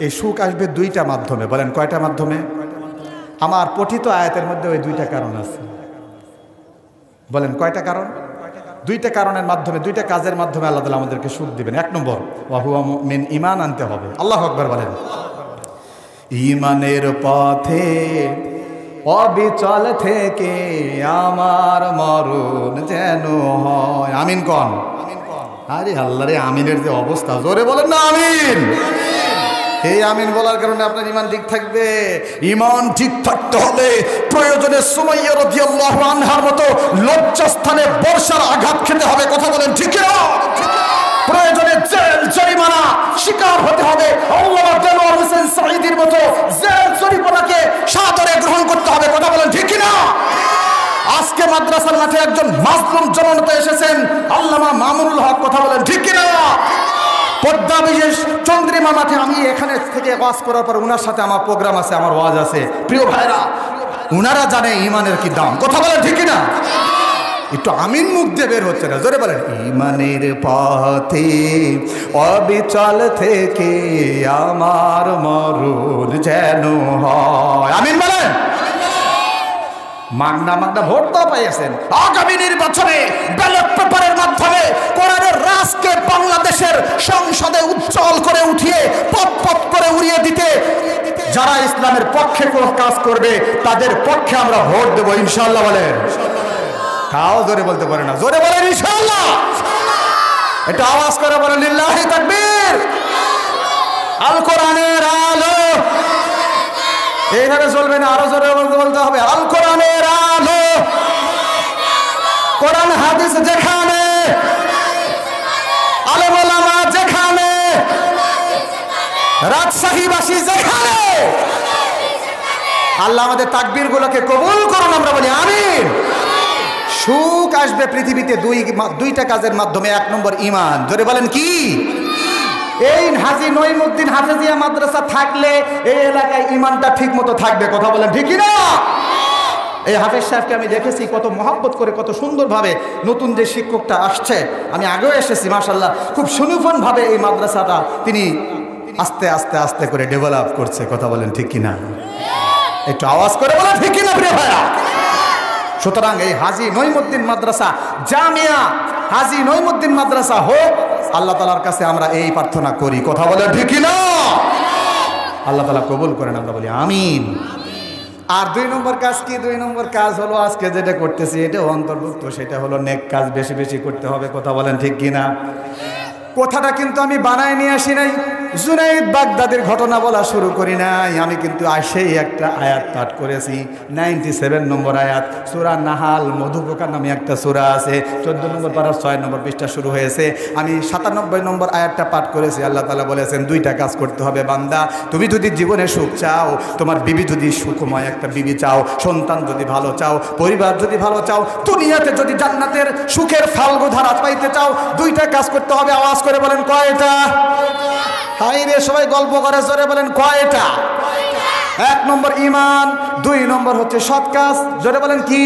এই সুখ আসবে দুইটা মাধ্যমে। বলেন কয়টা মাধ্যমে? আমার পঠিত আয়াতের মধ্যে ওই দুইটা কারণ আছে। বলেন কয়টা কারণ? দুইটা কারণের মাধ্যমে, দুইটা কাজের মাধ্যমে আল্লাহ তাআলা আমাদেরকে সুখ দিবেন। এক নম্বর, ওয়া হুয়া মুমিন, ঈমান আনতে হবে। আল্লাহু আকবার বলেন। ঈমানের পথে অবিচল থেকে আমার মরণ যেন হয়। আমিন কোন? আরে আল্লাহ রে, আমিনের যে অবস্থা, জোরে বলেন না আমিন। এই আমিন বলার কারণে আপনার ঈমান ঠিক থাকবে। ঈমান ঠিক থাকতে হলে প্রয়োজনে সুমাইয়া রাদিয়াল্লাহু আনহার মতো লজ্জাস্থানে বর্ষার আঘাত খেতে হবে। কথা বলেন ঠিক না? প্রয়োজনে জেল জরিমানা শিকার হতে হবে। আল্লামা দেলোয়ার হোসেন সাঈদীর মতো জেল জরিমানাকে সাদরে গ্রহণ করতে হবে। কথা বলেন ঠিক না? আজকে মাদ্রাসার মাঠে একজন মাজলুম জননেতা এসেছেন, আল্লামা মামুনুল হক। কথা বলেন ঠিক না? পদ্মা বিশেষ চন্দ্রিমা মাঠে আমি এখানে থেকে ওয়াজ করার পর উনার সাথে আমার প্রোগ্রাম আছে, আমার ওয়াজ আছে। প্রিয় ভাইরা, উনারা জানে ঈমানের কি দাম। কথা বলেন ঠিক না? একটু আমিন মুখ দিয়ে বের হচ্ছে না, জোরে বলেন। ঈমানের পথে অবিচল থেকে আমার মরণ যেন হয়। আমিন বলেন। মাগনা মাগনা ভোট তো পাইছেন। আগামী নির্বাচনে ব্যালট পেপারের মাধ্যমে কোরআনের রাজকে বাংলাদেশের সংসদে উজ্জ্বল করে উঠিয়ে পপ পপ করে উড়িয়ে দিতে যারা ইসলামের পক্ষে কোনো কাজ করবে তাদের পক্ষে আমরা ভোট দেব ইনশাআল্লাহ। বলেন। কাও জোরে বলতে পারে না, জোরে বলেন ইনশাআল্লাহ। এটা আওয়াজ করে বলেন লিল্লাহি তাকবীর। আল কোরআনের আলো। এইভাবে চলবে না, আরো জোরে বলতে হবে। আল কোরআনের আলো। কোরআন হাদিস যেখানে, আলেম ওলামা যেখানে, রাজশাহীবাসী যেখানে, আল্লাহ আমাদের তাকবীর গুলোকে কবুল করুন, আমরা বলি আমিন। সুখ আসবে পৃথিবীতে দুইটা কাজের মাধ্যমে। এক নম্বর ঈমান। জোরে বলেন কি? এই হাজী নঈমুদ্দিন হাফেজিয়া মাদ্রাসা থাকলে এই এলাকায় ঈমানটা ঠিক মতো থাকবে। কথা বলেন ঠিক না? এই হাফেজ সাহেবকে আমি দেখেছি কত মহব্বত করে, কত সুন্দরভাবে নতুন যে শিক্ষকটা আসছে, আমি আগেও এসেছি, মাশাআল্লাহ খুব সুনিপুণভাবে এই মাদ্রাসাটা তিনি আস্তে আস্তে আস্তে করে ডেভেলপ করছে। কথা বলেন ঠিক কিনা? একটু আওয়াজ করে বলেন ঠিক কিনা প্রিয় ভাইরা? সুতরাং এই হাজী নঈমুদ্দিন মাদ্রাসা, জামিয়া হাজী নঈমুদ্দিন মাদ্রাসা হোক, আল্লাহ তাআলার কাছে আমরা এই প্রার্থনা করি। কথা বলেন ঠিক কিনা? আল্লাহ তাআলা কবুল করেন, আমরা বলি আমিন। আর দুই নম্বর কাজ কি? দুই নম্বর কাজ হলো আজকে যেটা করতেছি এটা অন্তর্ভুক্ত, সেটা হলো নেক কাজ বেশি বেশি করতে হবে। কথা বলেন ঠিক কিনা? কথাটা কিন্তু আমি বানায় নিয়ে আসি নাই, জুনাইদ বাগদাদির ঘটনা বলা শুরু করি নাই। আমি কিন্তু আসেই একটা আয়াত পাঠ করেছি, 97 নম্বর আয়াত, সূরা নাহাল। মধুপোকা নামে একটা সূরা আছে, 14 নম্বর পারা 6 নম্বর পৃষ্ঠা শুরু হয়েছে। আমি 97 নম্বর আয়াতটা পাঠ করেছি। আল্লাহ তাআলা বলেছেন দুইটা কাজ করতে হবে বান্দা। তুমি যদি জীবনে সুখ চাও, তোমার বিবি যদি সুখময় একটা বিবি চাও, সন্তান যদি ভালো চাও, পরিবার যদি ভালো চাও, দুনিয়াতে যদি জান্নাতের সুখের ফাল্গুধারা পাইতে চাও, দুইটা কাজ করতে হবে। আওয়াজ করে বলেন কয়টা? হাই রে, সবাই গল্প করে, জোরে বলেন কয়টা? এক নম্বর ঈমান, দুই নম্বর হচ্ছে সৎ কাজ। জোরে বলেন কি?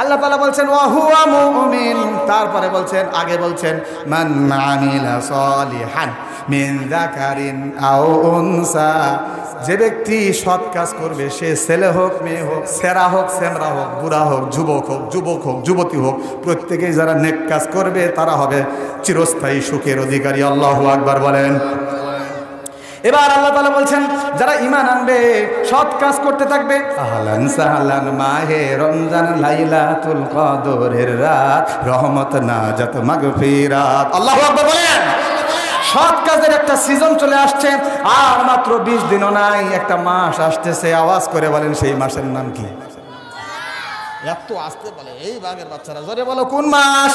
আল্লাহ তাআলা বলছেন ওয়া হুয়া মুমিন, তারপরে বলছেন, আগে বলছেন মান আমিলা সলিহান মিন যাকারিন আও উনসা, যে ব্যক্তি সৎ কাজ করবে, সে ছেলে হোক মেয়ে হোক, সেরা হোক সেমরা হোক, বুড়া হোক যুবক হোক, যুবক হোক যুবতী হোক, প্রত্যেকেই যারা নেক কাজ করবে তারা হবে চিরস্থায়ী সুখের অধিকারী। আল্লাহু আকবার বলেন। এবার আল্লাহ তাআলা বলছেন যারা ঈমান আনবে, সৎ কাজ করতে থাকবে, আহলান সাহলান মাহে রমজান লাইলাতুল কদরের রাত, রহমত নাজাত মাগফিরাত। আল্লাহু আকবার বলেন। সৎ কাজের একটা সিজন চলে আসছে, আর মাত্র 20 দিনও নাই, একটা মাস আসতেছে। আওয়াজ করে বলেন সেই মাসের নাম কি? এত আসতে বলে এই বাগের বাচ্চারা, জোরে বলো কোন মাস?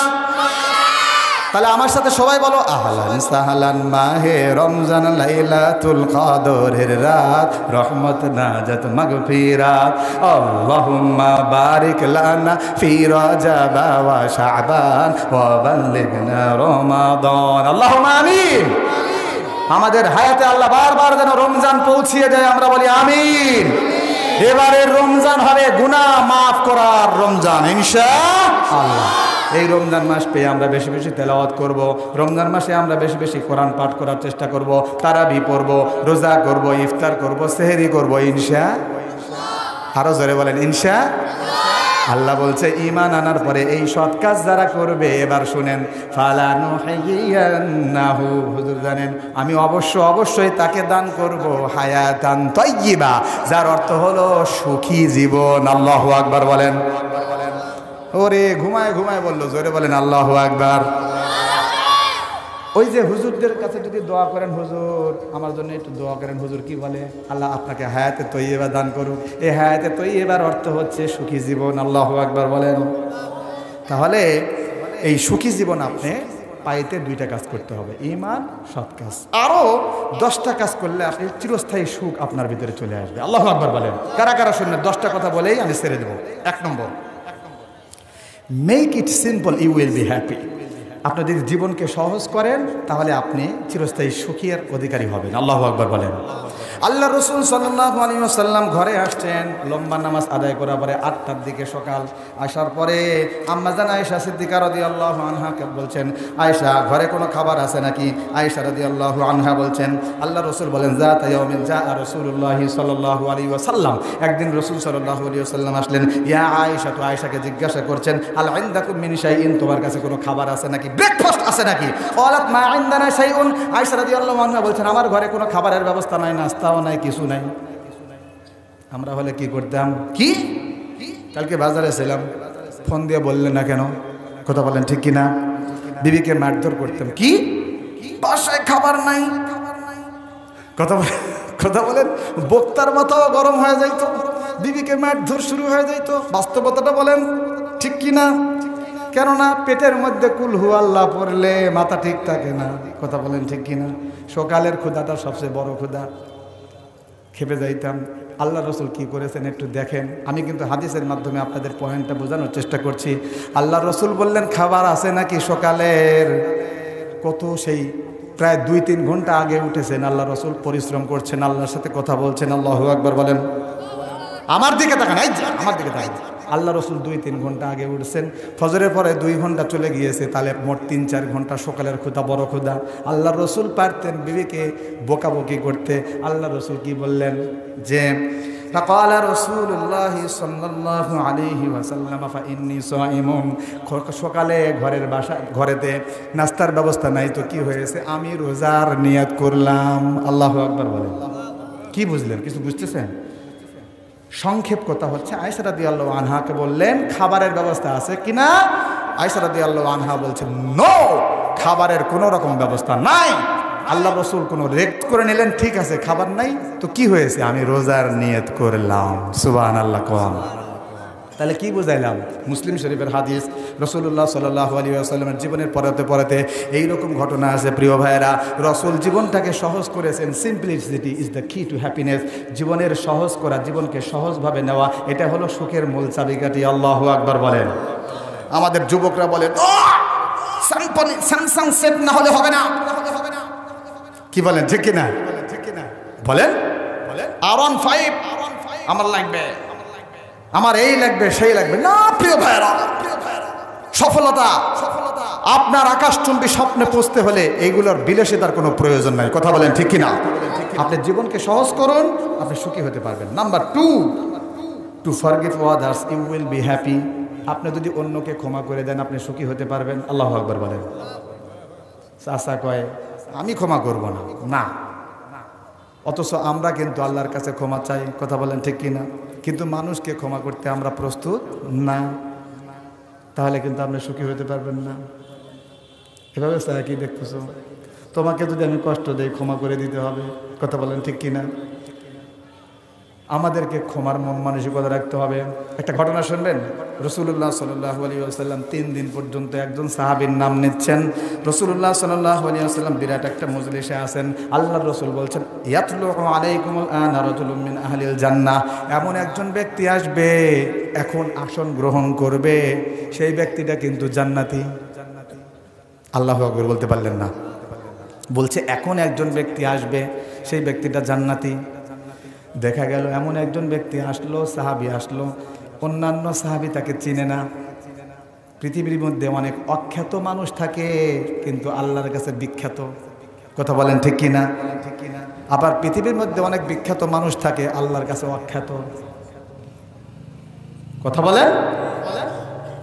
তাহলে আমার সাথে সবাই বলো আহলান সাহলান মাহে রমজান লাইলাতুল কদরের রাত, রহমত নাজাত মাগফিরাত, আল্লাহুম্মা বারিক লানা ফি রজব ওয়া শাবান ওয়া বাল্লিগনা রমাদান। আল্লাহুম্মা আমিন। আমাদের হায়াতে আল্লাহ বারবার যেন রমজান পৌঁছিয়ে দেয়, আমরা বলি আমিন। এবারের রমজান হবে গুনাহ মাফ করার রমজান ইনশাআল্লাহ। এই রমজান মাস পেয়ে আমরা বেশি বেশি তেলাওয়াত করব। রমজান মাসে আমরা বেশি বেশি কোরআন পাঠ করার চেষ্টা করব, তারাবি পড়ব, রোজা করব, ইফতার করব, সেহরি করব, আরো জোরে বলেন ইনশা। আল্লাহ বলছে ঈমান আনার পরে এই সৎ কাজ যারা করবে, এবার শুনেন, ফালানুহিয়ান্নাহু, হুজুর জানেন আমি অবশ্যই তাকে দান করব হায়াতান তাইয়্যিবা, যার অর্থ হলো সুখী জীবন। আল্লাহু আকবার বলেন। ওরে ঘুমায় ঘুমায় বললো, জোরে বলেন আল্লাহু আকবার। ওই যে হুজুরদের কাছে যদি দোয়া করেন, হুজুর আমার জন্য একটু দোয়া করেন, হুজুর কি বলে? আল্লাহ আপনাকে হায়াতে তৈয়বা দান করুক। এই হায়াতে তৈয়বার অর্থ হচ্ছে সুখী জীবন। আল্লাহু আকবার বলেন। তাহলে এই সুখী জীবন আপনি পাইতে দুইটা কাজ করতে হবে, ঈমান, সৎ কাজ। আরো 10টা কাজ করলে আপনি চিরস্থায়ী সুখ আপনার ভিতরে চলে আসবে। আল্লাহু আকবার বলেন। কারা কারা শুনলেন? 10টা কথা বলেই আমি ছেড়ে দেবো। 1 number, make it simple, you will be happy. আপনি যদি জীবনকে সহজ করেন তাহলে আপনি চিরস্থায়ী সুখের অধিকারী হবেন। আল্লাহু আকবার বলেন। আল্লাহ রসুল সাল্লাল্লাহু আলাইহি ওয়াসাল্লাম ঘরে আসছেন, লম্বা নামাজ আদায় করার পরে 8টার দিকে সকাল, আসার পরে আম্মাজান আয়েশা সিদ্দিকা রাদিয়াল্লাহু আনহাকে বলছেন, আয়েশা ঘরে কোনো খাবার আছে নাকি? আয়েশা রাদিয়াল্লাহু আনহা বলছেন, আল্লাহ রসুল বলেন, যাতা ইয়াউমিন জাআ রাসূলুল্লাহি সাল্লাল্লাহু আলাইহি ওয়াসাল্লাম, একদিন রসুল সাল্লাল্লাহু আলাইহি ওয়াসাল্লাম আসলেন, ইয়া আয়েশা, তো আয়েশাকে জিজ্ঞাসা করছেন, আল ইনদাকুম মিন শাইইন, তোমার কাছে কোনো খাবার আছে নাকি, ব্রেকফাস্ট আছে নাকি? ক্বালাত মা ইনদানা শাইউন, আয়েশা রাদিয়াল্লাহু আনহা বলছেন, আমার ঘরে কোনো খাবারের ব্যবস্থা নাই, নাস্তাও নাই, কিছু নাই। আমরা হলে কি করতাম? কি কালকে বাজারে ছিলাম, ফোন দিয়ে বললেন না কেন? কথা বলেন ঠিক কিনা? বিবিকে মারধর করতাম, কি বাসায় খাবার নাই, কথা বলেন, বক্তার মতো গরম হয়ে যাইতো, বিবিকে মারধর শুরু হয়ে যাইতো। বাস্তবতাটা বলেন ঠিক কিনা? কেননা পেটের মধ্যে কুল হু আল্লাহ পড়লে মাথা ঠিক থাকে না। কথা বলেন ঠিক কিনা? সকালের ক্ষুধাটা সবচেয়ে বড় ক্ষুধা, খেপে যাইতাম। আল্লাহ রসুল কি করেছেন একটু দেখেন। আমি কিন্তু হাদিসের মাধ্যমে আপনাদের পয়েন্টটা বোঝানোর চেষ্টা করছি। আল্লাহ রসুল বললেন, খাবার আছে নাকি সকালের? কত সেই প্রায় 2-3 ঘন্টা আগে উঠেছেন আল্লাহ রসুল, পরিশ্রম করছেন, আল্লাহর সাথে কথা বলছেন। আল্লাহু আকবার বলেন। আমার দিকে তাকান, আমার দিকে তাকান। আল্লাহ রসুল 2-3 ঘন্টা আগে উঠছেন, ফজরের পরে 2 ঘন্টা চলে গিয়েছে, তাহলে মোট 3-4 ঘন্টা সকালের ক্ষুধা, বড় ক্ষুধা। আল্লাহ রসুল পারতেন বিবিকে বকাবকি করতে। আল্লাহ রসুল কি বললেন? যে فقال رسول الله صلى الله عليه وسلم فإني صائم, সকালে ঘরেতে নাস্তার ব্যবস্থা নাই তো কি হয়েছে? আমি রোজার নিয়ত করলাম। আল্লাহু আকবার বলেন। কি বুঝলেন? কিছু বুঝতেছেন? সংক্ষেপ কথা হচ্ছে, আয়েশা রাদিয়াল্লাহু আনহাকে বললেন, খাবারের ব্যবস্থা আছে কিনা? আয়েশা রাদিয়াল্লাহু আনহা বলছেন, নো, খাবারের কোনো রকম ব্যবস্থা নাই। আল্লাহ রসুল কোনো রেক্ট করে নিলেন, ঠিক আছে খাবার নাই তো কি হয়েছে? আমি রোজার নিয়ত করলাম। সুবহানাল্লাহ কম। তাহলে কি বুঝাইলাম? মুসলিম শরীফের হাদিস, রাসূলুল্লাহ সাল্লাল্লাহু আলাইহি ওয়াসাল্লামের জীবনের পড়াতে এইরকম ঘটনা আছে। প্রিয় ভাইয়েরা, রাসূল জীবনটাকে সহজ করেছেন। সিম্পলিসিটি ইজ দ্য কি টু হ্যাপিনেস। জীবনের সহজ করা, জীবনকে সহজভাবে নেওয়া, এটা হলো সুখের মূল চাবিকাঠি। আল্লাহু আকবার বলেন। আমাদের যুবকরা বলেন, স্যামসাং সেট না হলে হবে না। কি বলেন ঠিক কিনা? বলেন, R15 আমার লাগবে, আমার এই লাগবে, সেই লাগবে না। প্রিয় ভাইরা, সফলতা আপনার আকাশচুম্বী স্বপ্নে পৌঁছতে হলে এইগুলোর বিলাসিতার কোনো প্রয়োজন নাই। কথা বলেন ঠিক কিনা? আপনি জীবনকে সহজ করুন, আপনি সুখী হতে পারবেন। Number 2, to forgive others, you will be happy. আপনি যদি অন্যকে ক্ষমা করে দেন, আপনি সুখী হতে পারবেন। আল্লাহু আকবার বলেন। চাচা কয়, আমি ক্ষমা করব না, অথচ আমরা কিন্তু আল্লাহর কাছে ক্ষমা চাই। কথা বলেন ঠিক কিনা? কিন্তু মানুষকে ক্ষমা করতে আমরা প্রস্তুত না। তাহলে কিন্তু আপনি সুখী হতে পারবেন না। এভাবে স্যার কি দেখতেছো? তোমাকে যদি আমি কষ্ট দেই, ক্ষমা করে দিতে হবে। কথা বলেন ঠিক কিনা? আমাদেরকে ক্ষমার মন মানসিকতা রাখতে হবে। একটা ঘটনা শুনবেন। রাসূলুল্লাহ সাল্লাল্লাহু আলাইহি ওয়াসাল্লাম 3 দিন পর্যন্ত একজন সাহাবীর নাম নিচ্ছেন। রাসূলুল্লাহ সাল্লাল্লাহু আলাইহি ওয়াসাল্লাম বিরাট একটা মজলিসে আছেন। আল্লাহর রাসূল বলছেন, ইয়াতলু আলাইকুমুল আনা রাজুলুম মিন আহলিল জান্নাহ, এমন একজন ব্যক্তি আসবে, এখন আসন গ্রহণ করবে, সেই ব্যক্তিটা কিন্তু জান্নাতি। আল্লাহু আকবার বলতে পারলেন না? বলছে এখন একজন ব্যক্তি আসবে, সেই ব্যক্তিটা জান্নাতি। দেখা গেল এমন একজন ব্যক্তি আসলো, সাহাবী আসলো, অন্যান্য সাহাবী তাকে চিনে না। পৃথিবীর মধ্যে অনেক অখ্যাত মানুষ থাকে কিন্তু আল্লাহর কাছে বিখ্যাত। কথা বলেন ঠিক কিনা? আবার পৃথিবীর মধ্যে অনেক বিখ্যাত মানুষ থাকে আল্লাহর কাছে অখ্যাত। কথা বলেন।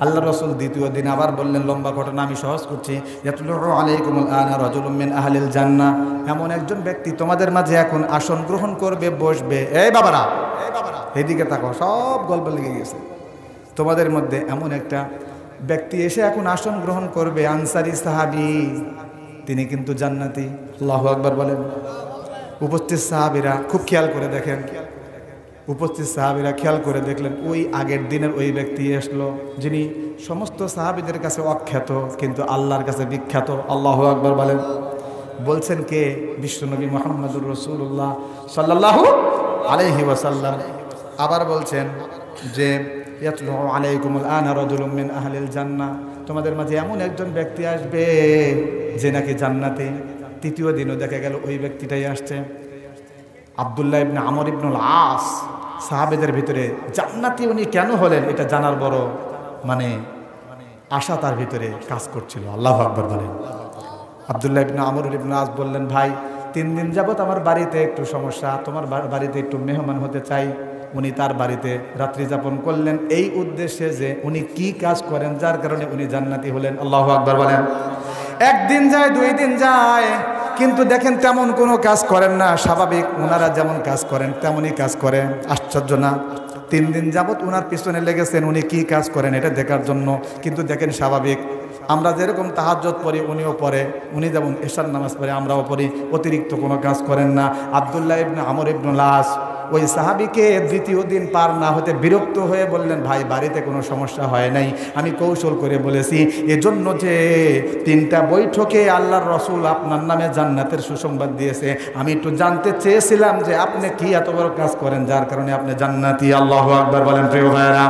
আল্লাহ রসুল দ্বিতীয় দিন আবার বললেন, লম্বা ঘটনা আমি সহজ করছি, ইয়াতলু আলাইকুমুল আনা রাজুলুম মিন আহলিল জান্নাহ, এমন একজন ব্যক্তি তোমাদের মাঝে এখন আসন গ্রহণ করবে, বসবে। এই বাবারা এদিকে তাকাও, সব গল্প লেগে গেছে। তোমাদের মধ্যে এমন একটা ব্যক্তি এসে এখন আসন গ্রহণ করবে, আনসারি সাহাবী, তিনি কিন্তু জান্নাতি। আল্লাহু আকবার বলেন। উপস্থিত সাহাবীরা খুব খেয়াল করে দেখেন, উপস্থিত সাহাবীরা খেয়াল করে দেখলেন ওই আগের দিনের ওই ব্যক্তি আসলো যিনি সমস্ত সাহাবীদের কাছে অখ্যাত কিন্তু আল্লাহর কাছে বিখ্যাত। আল্লাহু আকবার বলেন। বলছেন কে? বিশ্বনবী মুহাম্মদুর রাসূলুল্লাহ সাল্লাল্লাহু আলাইহি ওয়াসাল্লাম। আবার বলছেন যে ইয়াতলু আলাইকুমুল আনা রাজুলুম মিন আহলিল জান্নাহ, তোমাদের মাঝে এমন একজন ব্যক্তি আসবে যে নাকি জান্নাতে। তৃতীয় দিনও দেখা গেল ওই ব্যক্তিটাই আসছে। আব্দুল্লাহ ইবনে আমর ইবনুল আস, সাহাবেদের ভিতরে জান্নাতি উনি কেন হলেন এটা জানার বড় আশা তার ভিতরে কাজ করছিল। আল্লাহু আকবার বলেন। আব্দুল্লাহ ইবনে আমর ইবনুল আস বললেন, ভাই 3 দিন যাবত আমার বাড়িতে একটু সমস্যা, তোমার বাড়িতে একটু মেহমান হতে চাই। উনি তার বাড়িতে রাত্রি যাপন করলেন এই উদ্দেশ্যে যে উনি কি কাজ করেন যার কারণে উনি জান্নাতি হলেন। আল্লাহু আকবার বলেন। 1 দিন যায়, 2 দিন যায়, কিন্তু দেখেন তেমন কোনো কাজ করেন না। স্বাভাবিক ওনারা যেমন কাজ করেন তেমনই কাজ করেন। আশ্চর্য না? 3 দিন যাবত ওনার পিছনে লেগেছেন উনি কি কাজ করেন এটা দেখার জন্য। কিন্তু দেখেন স্বাভাবিক আমরা যেরকম তাহাজ্জুদ পড়ি উনিও পড়ে, উনি যেমন এশার নামাজ পড়ে আমরাও পড়ি, অতিরিক্ত কোনো কাজ করেন না। আব্দুল্লাহ ইবনে আমর ইবনুল আস ওই সাহাবীকে দ্বিতীয় দিন পার না হতে বিরক্ত হয়ে বললেন, ভাই বাড়িতে কোনো সমস্যা হয় নাই, আমি কৌশল করে বলেছি এজন্য যে 3টা বৈঠকে আল্লাহর রসুল আপনার নামে জান্নাতের সুসংবাদ দিয়েছে। আমি একটু জানতে চেয়েছিলাম যে আপনি কি এত বড় কাজ করেন যার কারণে আপনি জান্নাতি। আল্লাহু আকবার বলেন প্রিয় ভাইরা।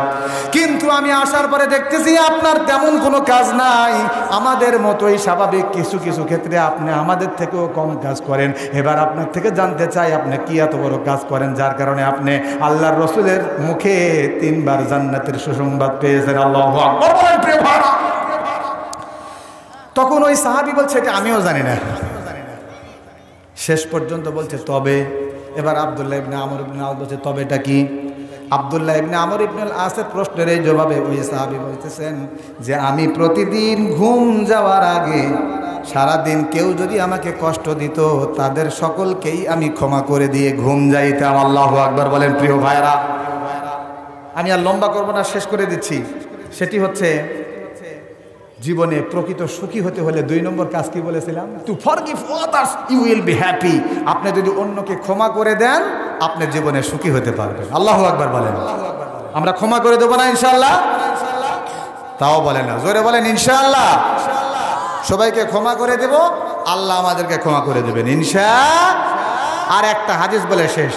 কিন্তু আমি আসার পরে দেখতেছি আপনার তেমন কোনো কাজ নাই, আমাদের মতোই স্বাভাবিক কিছু কিছু ক্ষেত্রে আপনি আমাদের থেকেও কম কাজ করেন। এবার আপনার থেকে জানতে চাই আপনি কি এত বড় কাজ করেন যার কারণে আপনি আল্লাহর রসুলের মুখে 3 বার জান্নাতের সুসংবাদ পেয়েছেন। আল্লাহু আকবার বলেন প্রিয় ভাইরা। তখন ওই সাহাবী বলছে এটা আমিও জানি না। শেষ পর্যন্ত বলছে তবে। এবার আব্দুল্লাহ ইবনে আমর ইবনুল আস বলছে তবেটা কি? আব্দুল্লাহ ইবনে আমর ইবনুল আসের প্রশ্নের এই জবাবে ওই সাহাবী বলতেছেন যে আমি প্রতিদিন ঘুম যাওয়ার আগে সারাদিন কেউ যদি আমাকে কষ্ট দিত তাদের সকলকেই আমি ক্ষমা করে দিয়ে ঘুম যাইতাম। আল্লাহু আকবার বলেন প্রিয় ভাইরা। আমি আর লম্বা করব না, শেষ করে দিচ্ছি। সেটি হচ্ছে জীবনে প্রকৃত সুখী হতে হলে 2 নম্বর কাজ কি বলেছিলাম? To forgive others you will be happy. আপনি যদি অন্যকে ক্ষমা করে দেন আপনি জীবনে সুখী হতে পারবেন। আল্লাহু আকবার বলেন। আমরা ক্ষমা করে দেব না ইনশাআল্লাহ? তাও বলেন না, জোরে বলেন ইনশাআল্লাহ। সবাইকে ক্ষমা করে দেব, আল্লাহ আমাদেরকে ক্ষমা করে দেবেন ইনশাআল্লাহ। আর একটা হাদিস বলে শেষ,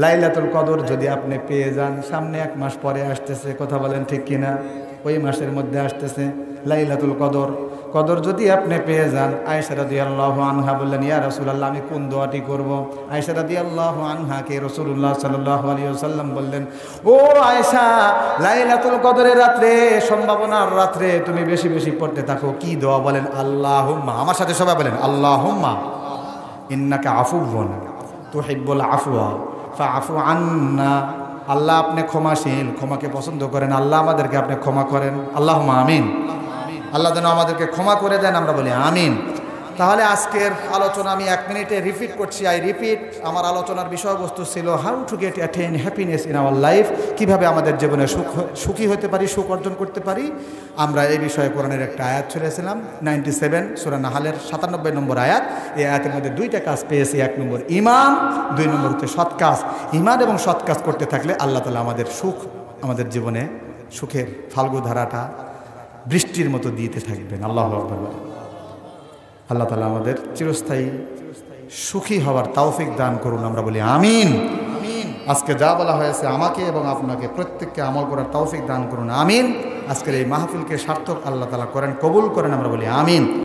লাইলাতুল কদর যদি আপনি পেয়ে যান, সামনে 1 মাস পরে আসতেছে, কথা বলেন ঠিক কিনা? ওই মাসের মধ্যে আসতেছে লাইলাতুল কদর। কদর যদি আপনি পেয়ে যান, আয়েশা রাদিয়াল্লাহু আনহা বললেন, ইয়া রাসূলুল্লাহ আমি কোন দোয়াটি করব? আয়েশা রাদিয়াল্লাহু আনহাকে রাসূলুল্লাহ সাল্লাল্লাহু আলাইহি ওয়াসাল্লাম বললেন, ও আয়েশা, লাইলাতুল কদরের রাত্রে, সম্ভাবনার রাত্রে তুমি বেশি বেশি পড়তে থাকো কি দোয়া? বলেন আল্লাহুম্মা। আমার সাথে সবাই বলেন আল্লাহুম্মা ইন্নাকা আফুউন তুহিব্বুল আফওয়া ফাআফু আন্না। আল্লাহ আপনি ক্ষমাশীল, ক্ষমাকে পছন্দ করেন, আল্লাহ আমাদেরকে আপনি ক্ষমা করেন। আল্লাহুম্মা আমিন। আল্লাহ যেন আমাদেরকে ক্ষমা করে দেন, আমরা বলি আমিন। তাহলে আজকের আলোচনা আমি 1 মিনিটে রিপিট করছি। আই রিপিট, আমার আলোচনার বিষয়বস্তু ছিল how to get attain happiness in our life. কীভাবে আমাদের জীবনে সুখী হতে পারি, সুখ অর্জন করতে পারি। আমরা এই বিষয়ে কোরআনের একটা আয়াত ছেড়েছিলাম 97 সূরা নাহালের 97 নম্বর আয়াত। এই আয়াতের মধ্যে 2টা কাজ পেয়েছি। 1 নম্বর ঈমান, 2 নম্বর হচ্ছে সৎ কাজ। ঈমান এবং সৎ কাজ করতে থাকলে আল্লাহ তাআলা আমাদের সুখ, আমাদের জীবনে সুখের ফাল্গু ধারাটা বৃষ্টির মতো দিতে থাকবেন। আল্লাহু আকবার। আল্লাহ তাআলা আমাদের চিরস্থায়ী সুখী হওয়ার তৌফিক দান করুন, আমরা বলি আমিন। আজকে যা বলা হয়েছে আমাকে এবং আপনাকে প্রত্যেককে আমল করার তৌফিক দান করুন, আমিন। আজকের এই মাহফিলকে সার্থক আল্লাহ তাআলা করেন, কবুল করেন, আমরা বলি আমিন।